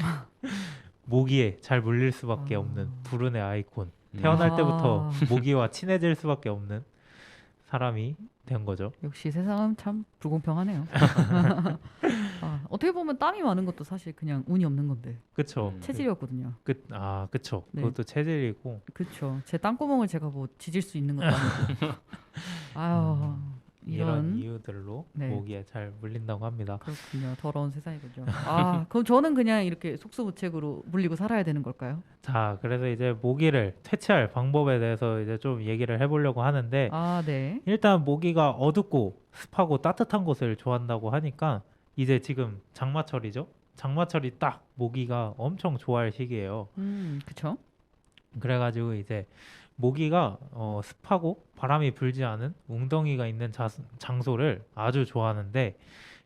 모기에 잘 물릴 수밖에 없는 불운의 아이콘. 태어날 때부터 모기와 친해질 수밖에 없는 사람이 된 거죠. 역시 세상은 참 불공평하네요. 어떻게 보면 땀이 많은 것도 사실 그냥 운이 없는 건데 그쵸. 체질이었거든요. 그쵸. 네. 그것도 체질이고. 그렇죠. 제 땀구멍을 제가 뭐 지질 수 있는 것도 아니고. 아유, 이런 이유들로 네. 모기에 잘 물린다고 합니다. 그렇군요. 더러운 세상이군요. 그럼 저는 그냥 이렇게 속수무책으로 물리고 살아야 되는 걸까요? 자, 그래서 이제 모기를 퇴치할 방법에 대해서 이제 좀 얘기를 해보려고 하는데 네. 일단 모기가 어둡고 습하고 따뜻한 곳을 좋아한다고 하니까 이제 지금 장마철이죠. 장마철이 딱 모기가 엄청 좋아할 시기예요. 그렇죠. 그래가지고 이제 모기가 습하고 바람이 불지 않은 웅덩이가 있는 장소를 아주 좋아하는데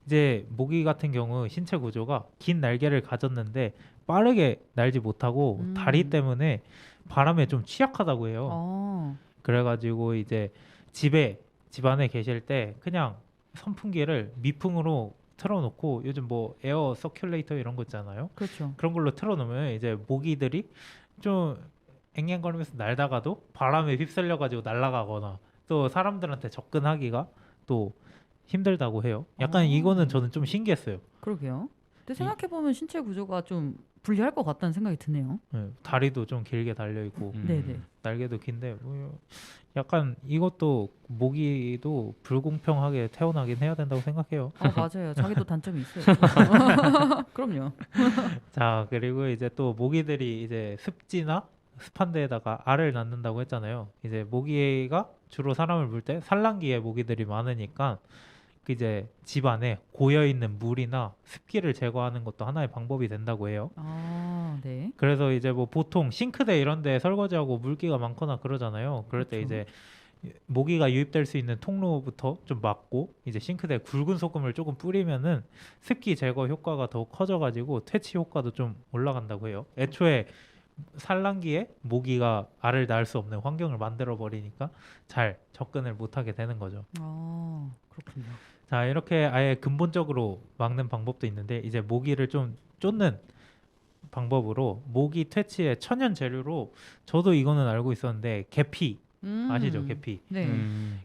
이제 모기 같은 경우 신체 구조가 긴 날개를 가졌는데 빠르게 날지 못하고 다리 때문에 바람에 좀 취약하다고 해요. 그래가지고 이제 집 안에 계실 때 그냥 선풍기를 미풍으로 틀어놓고 요즘 뭐 에어 서큘레이터 이런 거 있잖아요. 그렇죠. 그런 걸로 틀어놓으면 이제 모기들이 좀 앵앵거리면서 날다가도 바람에 휩쓸려가지고 날아가거나 또 사람들한테 접근하기가 또 힘들다고 해요. 약간 이거는 저는 좀 신기했어요. 그러게요. 근데 생각해보면 신체 구조가 좀 불리할 것 같다는 생각이 드네요. 네, 다리도 좀 길게 달려 있고 네네. 날개도 긴데 약간 이것도 모기도 불공평하게 태어나긴 해야 된다고 생각해요. 맞아요. 자기도 단점이 있어요. 그럼요. 자, 그리고 이제 또 모기들이 이제 습지나 습한 데에다가 알을 낳는다고 했잖아요. 이제 모기가 주로 사람을 물 때 산란기에 모기들이 많으니까 이제 집 안에 고여 있는 물이나 습기를 제거하는 것도 하나의 방법이 된다고 해요. 네. 그래서 이제 뭐 보통 싱크대 이런 데 설거지하고 물기가 많거나 그러잖아요. 그럴 때 그렇죠. 이제 모기가 유입될 수 있는 통로부터 좀 막고 이제 싱크대에 굵은 소금을 조금 뿌리면은 습기 제거 효과가 더 커져가지고 퇴치 효과도 좀 올라간다고 해요. 애초에 산란기에 모기가 알을 낳을 수 없는 환경을 만들어 버리니까 잘 접근을 못하게 되는 거죠. 그렇군요. 자, 이렇게 아예 근본적으로 막는 방법도 있는데 이제 모기를 좀 쫓는 방법으로 모기 퇴치의 천연 재료로 저도 이거는 알고 있었는데 계피 아시죠? 계피. 네.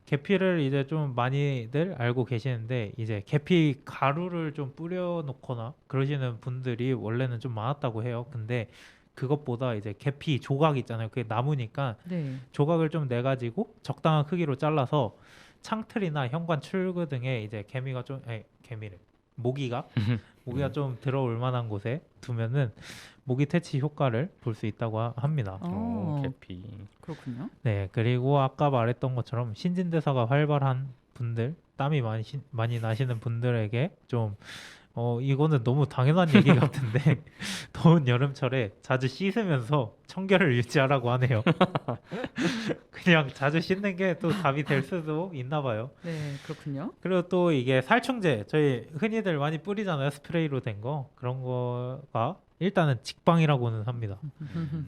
계피를 이제 좀 많이들 알고 계시는데 이제 계피 가루를 좀 뿌려 놓거나 그러시는 분들이 원래는 좀 많았다고 해요. 근데 그것보다 이제 계피 조각 있잖아요. 그게 나무니까 네. 조각을 좀 내 가지고 적당한 크기로 잘라서 창틀이나 현관 출구 등에 이제 모기가 좀 들어올 만한 곳에 두면은 모기 퇴치 효과를 볼 수 있다고 합니다. 계피. 그렇군요. 네, 그리고 아까 말했던 것처럼 신진대사가 활발한 분들, 땀이 많이 나시는 분들에게 좀 이거는 너무 당연한 얘기 같은데 더운 여름철에 자주 씻으면서 청결을 유지하라고 하네요. 그냥 자주 씻는 게 또 답이 될 수도 있나 봐요. 네, 그렇군요. 그리고 또 이게 살충제 저희 흔히들 많이 뿌리잖아요. 스프레이로 된 거. 그런 거가 일단은 직방이라고는 합니다.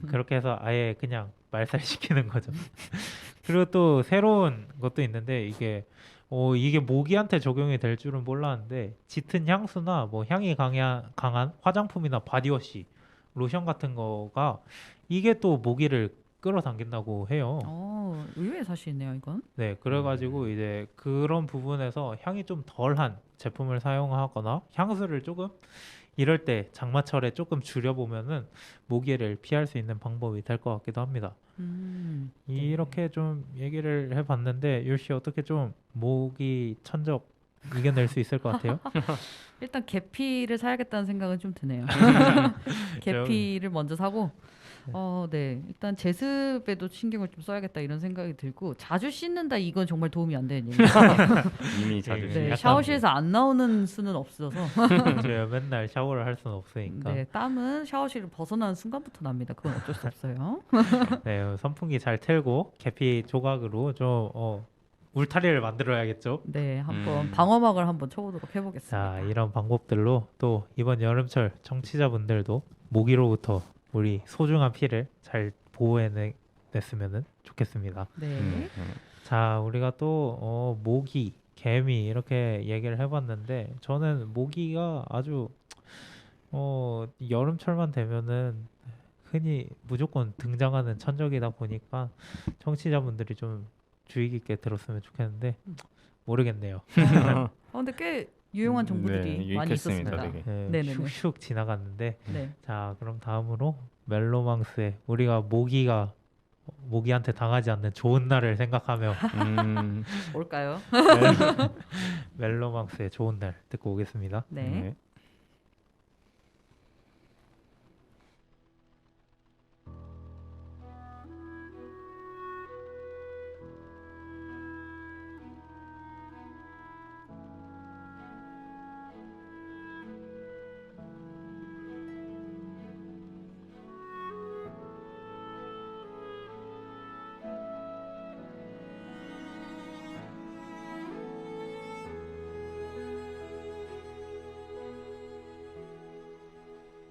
그렇게 해서 아예 그냥 말살시키는 거죠. 그리고 또 새로운 것도 있는데 이게 모기한테 적용이 될 줄은 몰랐는데 짙은 향수나 뭐 향이 강한 화장품이나 바디워시, 로션 같은 거가 이게 또 모기를 끌어당긴다고 해요. 의외의 사실이네요, 이건. 네, 그래가지고 이제 그런 부분에서 향이 좀 덜한 제품을 사용하거나 향수를 조금 이럴 때 장마철에 조금 줄여보면은 모기를 피할 수 있는 방법이 될 것 같기도 합니다. 이렇게 좀 얘기를 해봤는데 율씨 어떻게 좀 모기 천적 이겨낼 수 있을 것 같아요? 일단 계피를 사야겠다는 생각은 좀 드네요. 계피를 먼저 사고 네. 일단 제습에도 신경을 좀 써야겠다 이런 생각이 들고 자주 씻는다 이건 정말 도움이 안 되는 얘기예요. 이미 자주 네, 네, 약간 샤워실에서 안 나오는 수는 없어서 제가 맨날 샤워를 할 수는 없으니까. 네, 땀은 샤워실을 벗어나는 순간부터 납니다. 그건 어쩔 수 없어요. 네, 선풍기 잘 틀고 계피 조각으로 좀 울타리를 만들어야겠죠. 네, 한번 음. 방어막을 한번 쳐보도록 해보겠습니다. 자, 이런 방법들로 또 이번 여름철 청취자분들도 모기로부터 우리 소중한 피를 잘 보호해냈으면 좋겠습니다. 네. 자, 우리가 또 모기, 개미 이렇게 얘기를 해봤는데 저는 모기가 아주 여름철만 되면은 흔히 무조건 등장하는 천적이다 보니까 청취자분들이 좀 주의 깊게 들었으면 좋겠는데 모르겠네요. 근데 꽤 유용한 정보들이 네, 많이 유익했습니다, 있었습니다. 되게. 네, 네네네. 슉슉 지나갔는데 네. 자, 그럼 다음으로 멜로망스의 우리가 모기한테 당하지 않는 좋은 날을 생각하며 뭘까요? 멜로망스의 좋은 날 듣고 오겠습니다. 네. 네.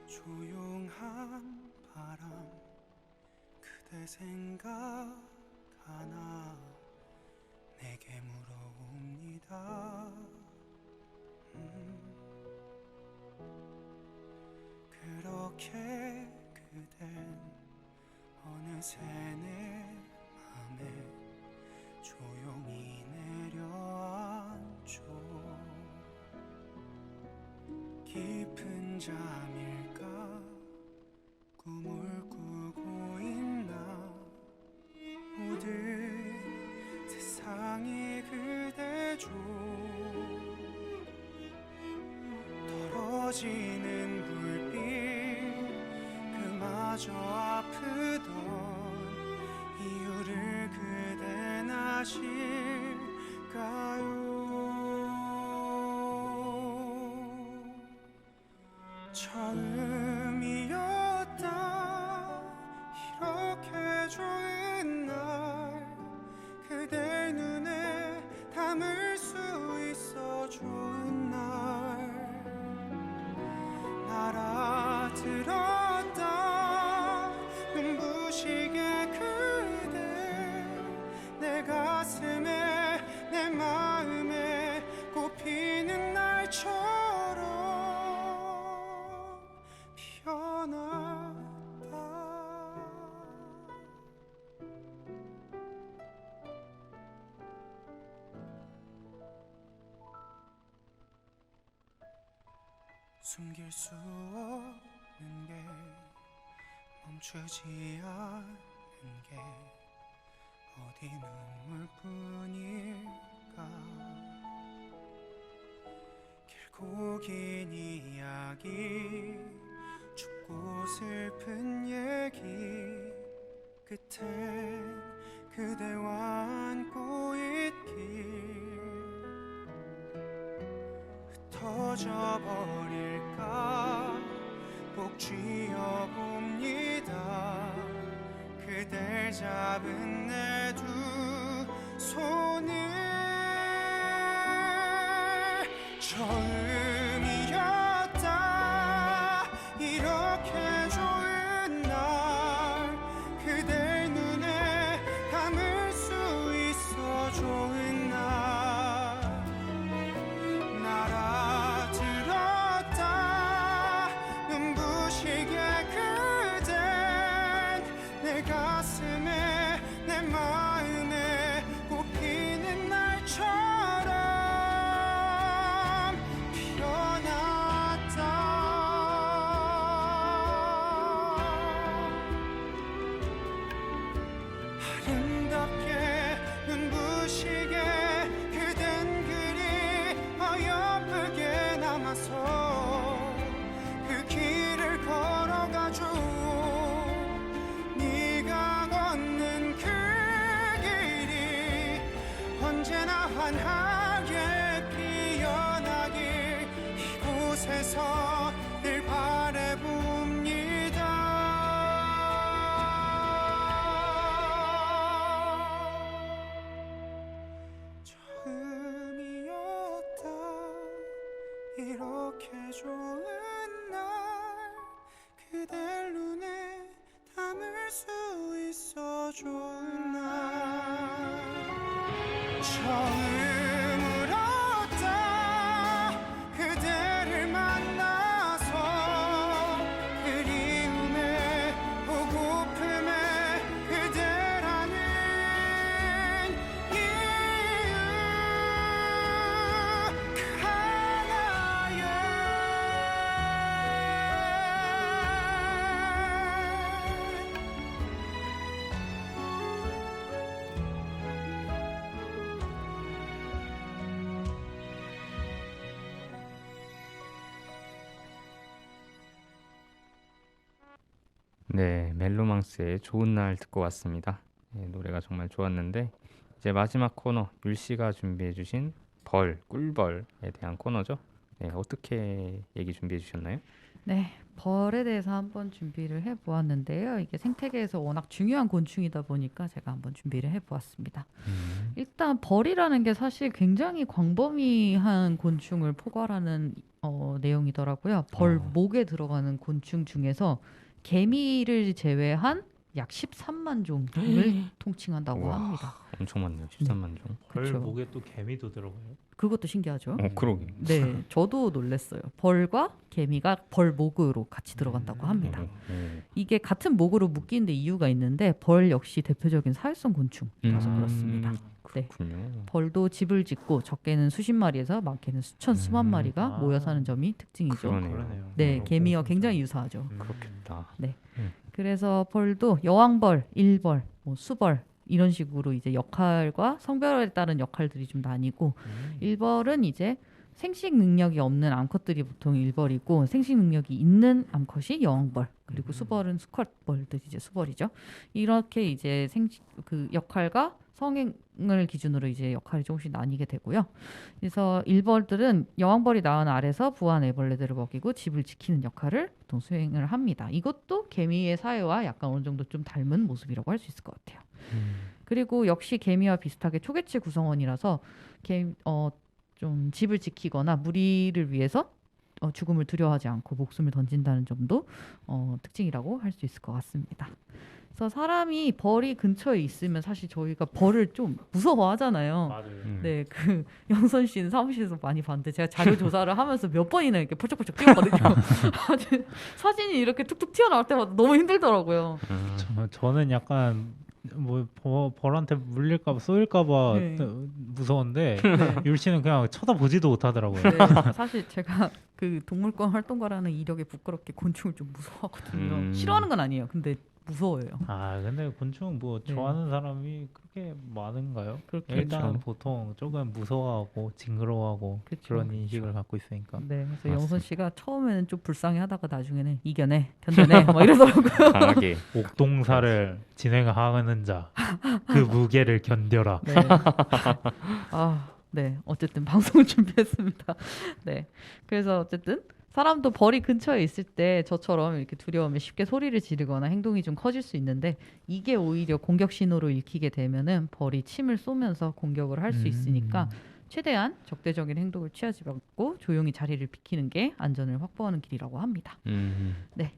조용한 바람 그대 생각하나 내게 물어옵니다. 그렇게 그댄 어느새 내 맘에 조용히 내려앉죠. 깊은 잠일까 꿈을 꾸고 있나 모든 세상이 그대죠. 떨어지는 불빛 그마저 아프던 이유를 그댄 아실까요? 처음이었다 이렇게 좋은 날 그댈 눈에 담을 수 있어 좋은 날 날아들었다 눈부시게 그대 내 가슴에 내 마음에 꽃피는 날처럼 피어났다. 숨길 수 없는 게 멈추지 않는 게 어디 눈물뿐일까. 길고 긴 이야기 춥고 슬픈 얘기 끝엔 그대와 안고 있길 흩어져 버릴까 꼭 쥐어봅니다. 그댈 잡은 내 두 손을 처음이었다 이렇게 환하게 피어나길 이곳에서 늘 바라봅니다. 처음이었다 이렇게 좋은 날 그댈 눈에 담을 수 있어 좋은 날 처음 울었다 그대를 만나서 그리움에 보고픔에 그대라는 이유 그 하나에 네, 멜로망스의 좋은 날 듣고 왔습니다. 네, 노래가 정말 좋았는데 이제 마지막 코너 율 씨가 준비해 주신 꿀벌에 대한 코너죠. 네, 어떻게 얘기 준비해 주셨나요? 네, 벌에 대해서 한번 준비를 해보았는데요. 이게 생태계에서 워낙 중요한 곤충이다 보니까 제가 한번 준비를 해보았습니다. 일단 벌이라는 게 사실 굉장히 광범위한 곤충을 포괄하는 내용이더라고요. 벌 목에 들어가는 곤충 중에서 개미를 제외한 약 13만 종을 통칭한다고 우와. 합니다. 엄청 많네요. 13만 종. 벌 그쵸. 목에 또 개미도 들어가요. 그것도 신기하죠? 그러게. 네, 저도 놀랐어요. 벌과 개미가 벌 목으로 같이 들어간다고 합니다. 이게 같은 목으로 묶이는데 이유가 있는데 벌 역시 대표적인 사회성 곤충이라서 그렇습니다. 그렇군요. 벌도 집을 짓고 적게는 수십 마리에서 많게는 수천 수만 마리가 아. 모여 사는 점이 특징이죠. 그러네요. 그러네요. 네, 그렇고 개미와 진짜. 굉장히 유사하죠. 그렇겠다. 그래서 벌도 여왕벌, 일벌, 뭐 수벌 이런 식으로 이제 역할과 성별에 따른 역할들이 좀 나뉘고 일벌은 이제 생식 능력이 없는 암컷들이 보통 일벌이고 생식 능력이 있는 암컷이 여왕벌 그리고 수벌은 수컷벌들이 이제 수벌이죠. 이렇게 이제 그 역할과 성행을 기준으로 이제 역할이 조금씩 나뉘게 되고요. 그래서 일벌들은 여왕벌이 낳은 알에서 부화한 애벌레들을 먹이고 집을 지키는 역할을 보통 수행을 합니다. 이것도 개미의 사회와 약간 어느 정도 좀 닮은 모습이라고 할 수 있을 것 같아요. 그리고 역시 개미와 비슷하게 초계치 구성원이라서 좀 집을 지키거나 무리를 위해서 죽음을 두려워하지 않고 목숨을 던진다는 점도 특징이라고 할 수 있을 것 같습니다. 그래서 사람이 벌이 근처에 있으면 사실 저희가 벌을 좀 무서워하잖아요. 맞아요. 네, 그 영선 씨는 사무실에서 많이 봤는데 제가 자료 조사를 하면서 몇 번이나 이렇게 펄쩍펄쩍 뛰었거든요. 사진이 이렇게 툭툭 튀어나올 때마다 너무 힘들더라고요. 저는 약간 뭐 벌한테 물릴까봐 쏘일까봐 네. 무서운데 네. 율 씨는 그냥 쳐다보지도 못하더라고요. 네, 사실 제가 그 동물권 활동가라는 이력에 부끄럽게 곤충을 좀 무서워하거든요. 싫어하는 건 아니에요. 근데 무서워요. 아 근데 곤충 뭐 네. 좋아하는 사람이 그렇게 많은가요? 그렇게 일단 그렇죠. 보통 조금 무서워하고 징그러워하고 그쵸, 그런 그쵸. 인식을 갖고 있으니까. 네, 그래서 맞습니다. 영선 씨가 처음에는 좀 불쌍해하다가 나중에는 이겨내, 견뎌내, 막 이러더라고요. 강하게. 옥동사를 진행하는 자 그 무게를 견뎌라. 네. 네. 어쨌든 방송을 준비했습니다. 네. 그래서 어쨌든 사람도 벌이 근처에 있을 때 저처럼 이렇게 두려우면 쉽게 소리를 지르거나 행동이 좀 커질 수 있는데 이게 오히려 공격 신호로 읽히게 되면은 벌이 침을 쏘면서 공격을 할 수 있으니까 최대한 적대적인 행동을 취하지 말고 조용히 자리를 비키는 게 안전을 확보하는 길이라고 합니다. 네.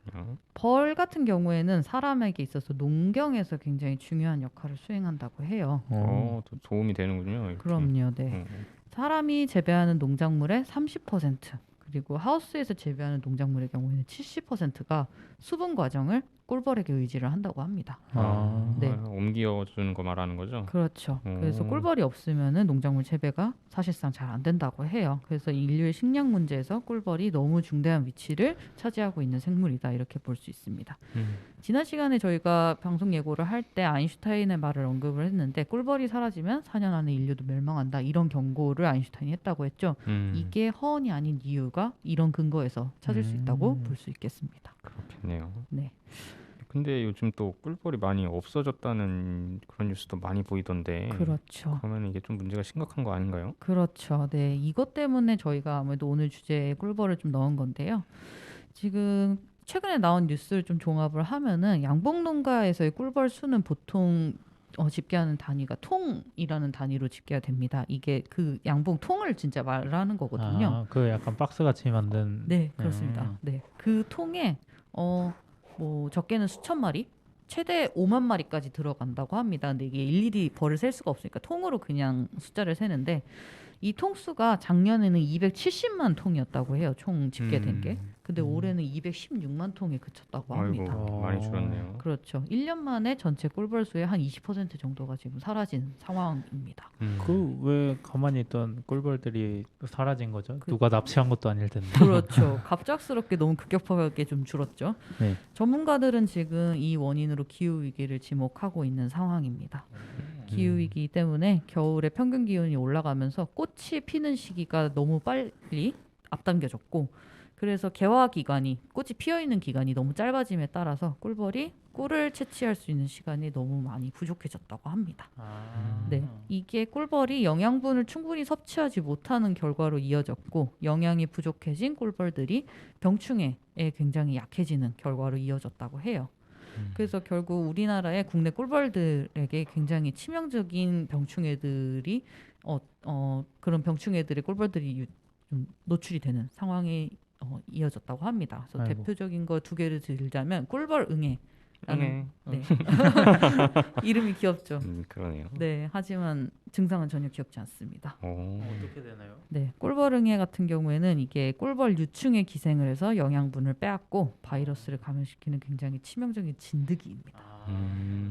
그렇군요. 벌 같은 경우에는 사람에게 있어서 농경에서 굉장히 중요한 역할을 수행한다고 해요. 또 도움이 되는군요. 이렇게. 그럼요. 네. 사람이 재배하는 농작물의 30% 그리고 하우스에서 재배하는 농작물의 경우에는 70%가 수분 과정을 꿀벌에게 의지를 한다고 합니다. 네. 옮겨주는 거 말하는 거죠? 그렇죠. 그래서 꿀벌이 없으면은 농작물 재배가 사실상 잘 안 된다고 해요. 그래서 인류의 식량 문제에서 꿀벌이 너무 중대한 위치를 차지하고 있는 생물이다 이렇게 볼 수 있습니다. 지난 시간에 저희가 방송 예고를 할 때 아인슈타인의 말을 언급을 했는데 꿀벌이 사라지면 4년 안에 인류도 멸망한다 이런 경고를 아인슈타인이 했다고 했죠. 이게 허언이 아닌 이유가 이런 근거에서 찾을 수 있다고 볼 수 있겠습니다. 그렇겠네요. 네. 근데 요즘 또 꿀벌이 많이 없어졌다는 그런 뉴스도 많이 보이던데 그렇죠. 그러면 이게 좀 문제가 심각한 거 아닌가요? 그렇죠. 네, 이것 때문에 저희가 아무래도 오늘 주제에 꿀벌을 좀 넣은 건데요. 지금 최근에 나온 뉴스를 좀 종합을 하면은 양봉농가에서의 꿀벌 수는 보통 집계하는 단위가 통이라는 단위로 집계가 됩니다. 이게 그 양봉 통을 진짜 말하는 거거든요. 아, 그 약간 박스 같이 만든. 네, 그렇습니다. 네, 그 통에 뭐 적게는 수천 마리, 최대 5만 마리까지 들어간다고 합니다. 근데 이게 일일이 벌을 셀 수가 없으니까 통으로 그냥 숫자를 세는데 이 통수가 작년에는 270만 통이었다고 해요. 총 집계된 게. 근데 올해는 216만 통에 그쳤다고 합니다. 아이고 많이 줄었네요. 그렇죠. 1년 만에 전체 꿀벌 수의 한 20% 정도가 지금 사라진 상황입니다. 그 왜 가만히 있던 꿀벌들이 사라진 거죠? 그- 누가 납치한 것도 아닐 텐데. 그렇죠. 갑작스럽게 너무 급격하게 좀 줄었죠. 네. 전문가들은 지금 이 원인으로 기후 위기를 지목하고 있는 상황입니다. 기후 위기 때문에 겨울에 평균 기온이 올라가면서 꽃이 피는 시기가 너무 빨리 앞당겨졌고, 그래서 개화 기간이, 꽃이 피어 있는 기간이 너무 짧아짐에 따라서 꿀벌이 꿀을 채취할 수 있는 시간이 너무 많이 부족해졌다고 합니다. 네, 이게 꿀벌이 영양분을 충분히 섭취하지 못하는 결과로 이어졌고, 영양이 부족해진 꿀벌들이 병충해에 굉장히 약해지는 결과로 이어졌다고 해요. 그래서 결국 우리나라의 국내 꿀벌들에게 굉장히 치명적인 병충해들이 그런 병충해들의 꿀벌들이 좀 노출이 되는 상황이 이어졌다고 합니다. 그래서 아이고. 대표적인 거 두 개를 들자면 꿀벌 응애. 응애. 네. 이름이 귀엽죠. 그러네요. 네, 하지만 증상은 전혀 귀엽지 않습니다. 어떻게 되나요? 네, 꿀벌응애 같은 경우에는 이게 꿀벌 유충에 기생을 해서 영양분을 빼앗고 바이러스를 감염시키는 굉장히 치명적인 진드기입니다.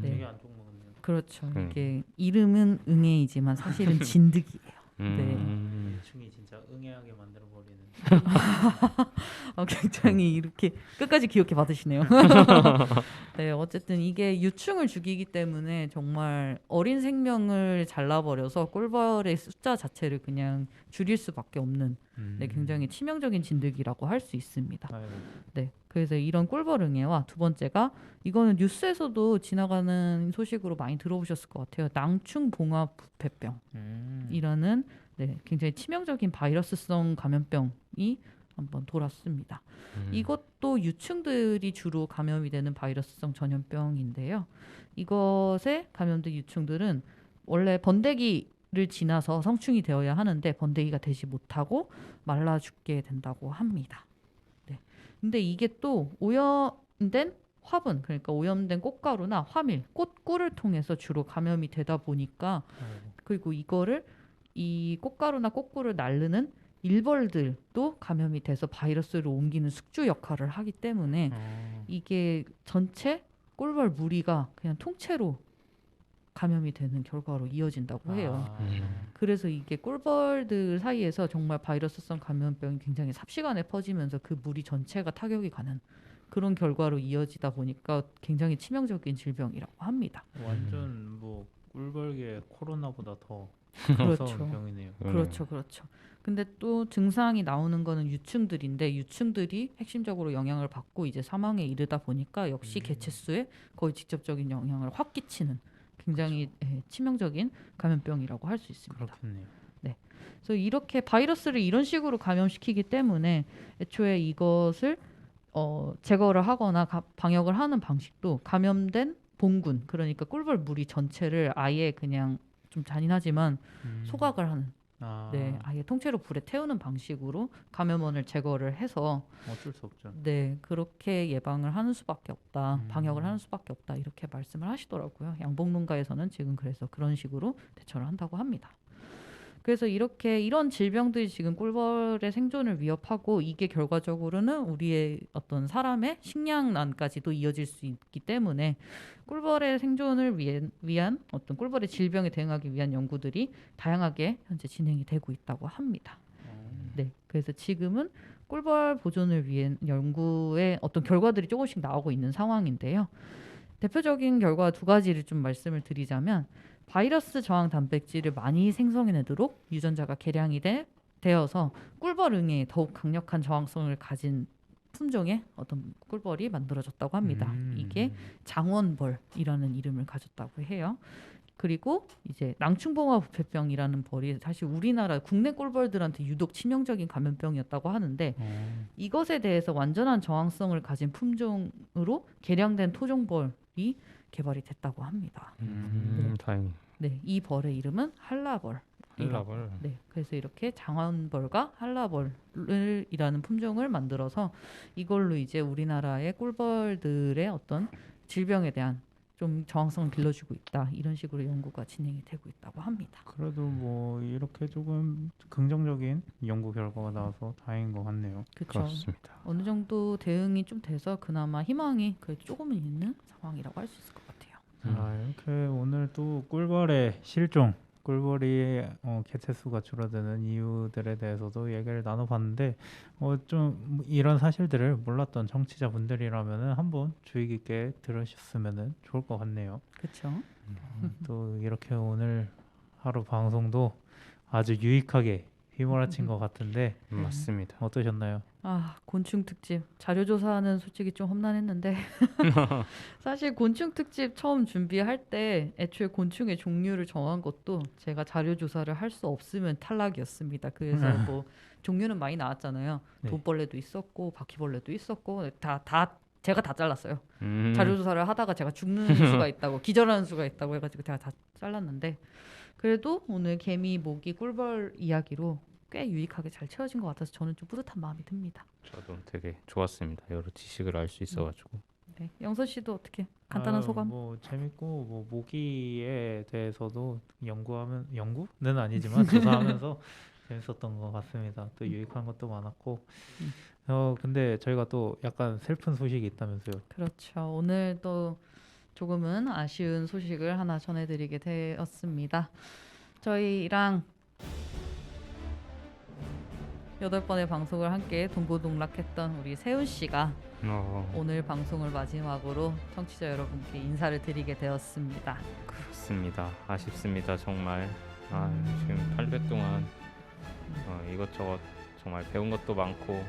네. 되게 안 좋은 거네요. 그렇죠. 이게 이름은 응애이지만 사실은 진드기예요. 유충이 진짜 응애하게 만들어 버리는. 굉장히 이렇게 끝까지 기억해 받으시네요. 네, 어쨌든 이게 유충을 죽이기 때문에 정말 어린 생명을 잘라버려서 꿀벌의 숫자 자체를 그냥 줄일 수밖에 없는 네, 굉장히 치명적인 진드기라고 할 수 있습니다. 아이고. 네, 그래서 이런 꿀벌응애와 두 번째가 이거는 뉴스에서도 지나가는 소식으로 많이 들어보셨을 것 같아요. 낭충봉화 부패병이라는 네, 굉장히 치명적인 바이러스성 감염병이 한번 돌았습니다. 이것도 유충들이 주로 감염이 되는 바이러스성 전염병인데요. 이것에 감염된 유충들은 원래 번데기를 지나서 성충이 되어야 하는데 번데기가 되지 못하고 말라 죽게 된다고 합니다. 네. 근데 이게 또 오염된 화분, 그러니까 오염된 꽃가루나 화밀, 꽃꿀을 통해서 주로 감염이 되다 보니까 그리고 이거를 이 꽃가루나 꽃꿀을 나르는 일벌들도 감염이 돼서 바이러스를 옮기는 숙주 역할을 하기 때문에 이게 전체 꿀벌 무리가 그냥 통째로 감염이 되는 결과로 이어진다고 해요. 그래서 이게 꿀벌들 사이에서 정말 바이러스성 감염병이 굉장히 삽시간에 퍼지면서 그 무리 전체가 타격이 가는 그런 결과로 이어지다 보니까 굉장히 치명적인 질병이라고 합니다. 완전 뭐 꿀벌계 코로나보다 더 그렇죠. 무서운 병이네요. 그렇죠, 그렇죠. 근데 또 증상이 나오는 거는 유충들인데 유충들이 핵심적으로 영향을 받고 이제 사망에 이르다 보니까 역시 개체수에 거의 직접적인 영향을 확 끼치는 굉장히 치명적인 감염병이라고 할 수 있습니다. 그렇겠네요. 그래서 이렇게 바이러스를 이런 식으로 감염시키기 때문에 애초에 이것을 제거를 하거나 방역을 하는 방식도 감염된 봉군, 그러니까 꿀벌 무리 전체를 아예 그냥 좀 잔인하지만 소각을 하는, 네, 아예 통째로 불에 태우는 방식으로 감염원을 제거를 해서 어쩔 수 없죠. 네, 그렇게 예방을 하는 수밖에 없다, 방역을 하는 수밖에 없다 이렇게 말씀을 하시더라고요. 양봉농가에서는 지금 그래서 그런 식으로 대처를 한다고 합니다. 그래서 이런 질병들이 지금 꿀벌의 생존을 위협하고 이게 결과적으로는 우리의 어떤 사람의 식량난까지도 이어질 수 있기 때문에 꿀벌의 생존을 위한 어떤 꿀벌의 질병에 대응하기 위한 연구들이 다양하게 현재 진행이 되고 있다고 합니다. 네, 그래서 지금은 꿀벌 보존을 위한 연구의 어떤 결과들이 조금씩 나오고 있는 상황인데요. 대표적인 결과 두 가지를 좀 말씀을 드리자면 바이러스 저항 단백질을 많이 생성해내도록 유전자가 개량이 되어서 꿀벌 응애에 더욱 강력한 저항성을 가진 품종의 어떤 꿀벌이 만들어졌다고 합니다. 이게 장원벌이라는 이름을 가졌다고 해요. 그리고 이제 낭충봉화 부패병이라는 벌이 사실 우리나라 국내 꿀벌들한테 유독 치명적인 감염병이었다고 하는데 이것에 대해서 완전한 저항성을 가진 품종으로 개량된 토종벌이 개발이 됐다고 합니다. 다행히. 네, 이 벌의 이름은 한라벌. 한라벌. 네, 그래서 이렇게 장원벌과 한라벌이라는 품종을 만들어서 이걸로 이제 우리나라의 꿀벌들의 어떤 질병에 대한 좀 저항성을 길러주고 있다. 이런 식으로 연구가 진행이 되고 있다고 합니다. 그래도 뭐 이렇게 조금 긍정적인 연구 결과가 나와서 다행인 것 같네요. 그렇죠. 그렇습니다. 어느 정도 대응이 좀 돼서 그나마 희망이 그래도 조금은 있는 상황이라고 할 수 있을 것 같아요. 자, 이렇게 오늘 또 꿀벌의 실종, 꿀벌이 개체수가 줄어드는 이유들에 대해서도 얘기를 나눠봤는데 좀 이런 사실들을 몰랐던 청취자분들이라면은 한번 주의 깊게 들으셨으면은 좋을 것 같네요. 그렇죠. 또 이렇게 오늘 하루 방송도 아주 유익하게 휘몰아친 것 같은데 맞습니다. 어떠셨나요? 아, 곤충 특집 자료 조사는 솔직히 좀 험난했는데 사실 곤충 특집 처음 준비할 때 애초에 곤충의 종류를 정한 것도 제가 자료 조사를 할 수 없으면 탈락이었습니다. 그래서 뭐 종류는 많이 나왔잖아요. 네. 돈벌레도 있었고 바퀴벌레도 있었고 다 제가 다 잘랐어요. 음. 자료 조사를 하다가 제가 죽는 수가 있다고 기절하는 수가 있다고 해가지고 제가 다 잘랐는데 그래도 오늘 개미, 모기, 꿀벌 이야기로 꽤 유익하게 잘 채워진 것 같아서 저는 좀 뿌듯한 마음이 듭니다. 저도 되게 좋았습니다. 여러 지식을 알 수 있어가지고. 네, 영선 씨도 어떻게 간단한 소감? 뭐 재밌고 뭐 모기에 대해서도 연구는 아니지만 조사하면서 재밌었던 것 같습니다. 또 유익한 것도 많았고 근데 저희가 또 약간 슬픈 소식이 있다면서요. 그렇죠. 오늘 또 조금은 아쉬운 소식을 하나 전해드리게 되었습니다. 저희랑 8번의 방송을 함께 동고동락했던 우리 세훈 씨가 오늘 방송을 마지막으로 청취자 여러분께 인사를 드리게 되었습니다. 그렇습니다. 아쉽습니다. 정말. 지금 800 동안 이것저것 정말 배운 것도 많고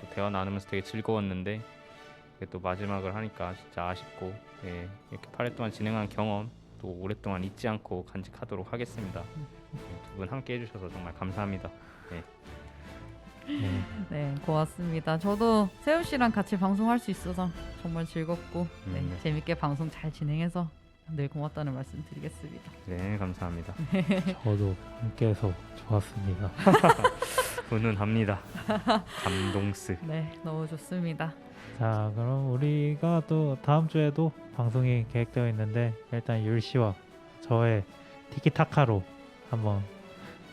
또 대화 나누면서 되게 즐거웠는데 이게 또 마지막을 하니까 진짜 아쉽고 이렇게 8회 동안 진행한 경험 또 오랫동안 잊지 않고 간직하도록 하겠습니다. 두 분 함께 해주셔서 정말 감사합니다. 네, 고맙습니다. 저도 세훈 씨랑 같이 방송할 수 있어서 정말 즐겁고 네, 네. 재밌게 방송 잘 진행해서 늘 고맙다는 말씀 드리겠습니다. 네, 감사합니다. 저도 함께해서 좋았습니다. 훈훈합니다. 감동스. 네, 너무 좋습니다. 자, 그럼 우리가 또 다음 주에도 방송이 계획되어 있는데 일단 율 씨와 저의 티키타카로 한번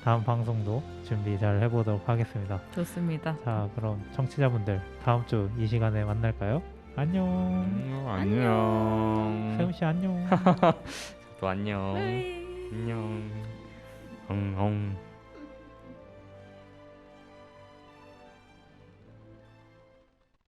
다음 방송도 준비 잘 해보도록 하겠습니다. 좋습니다. 자, 그럼 청취자분들 다음 주 이 시간에 만날까요? 안녕. 안녕. 세훈 씨 안녕. 또 안녕. 네. 안녕. 엉엉.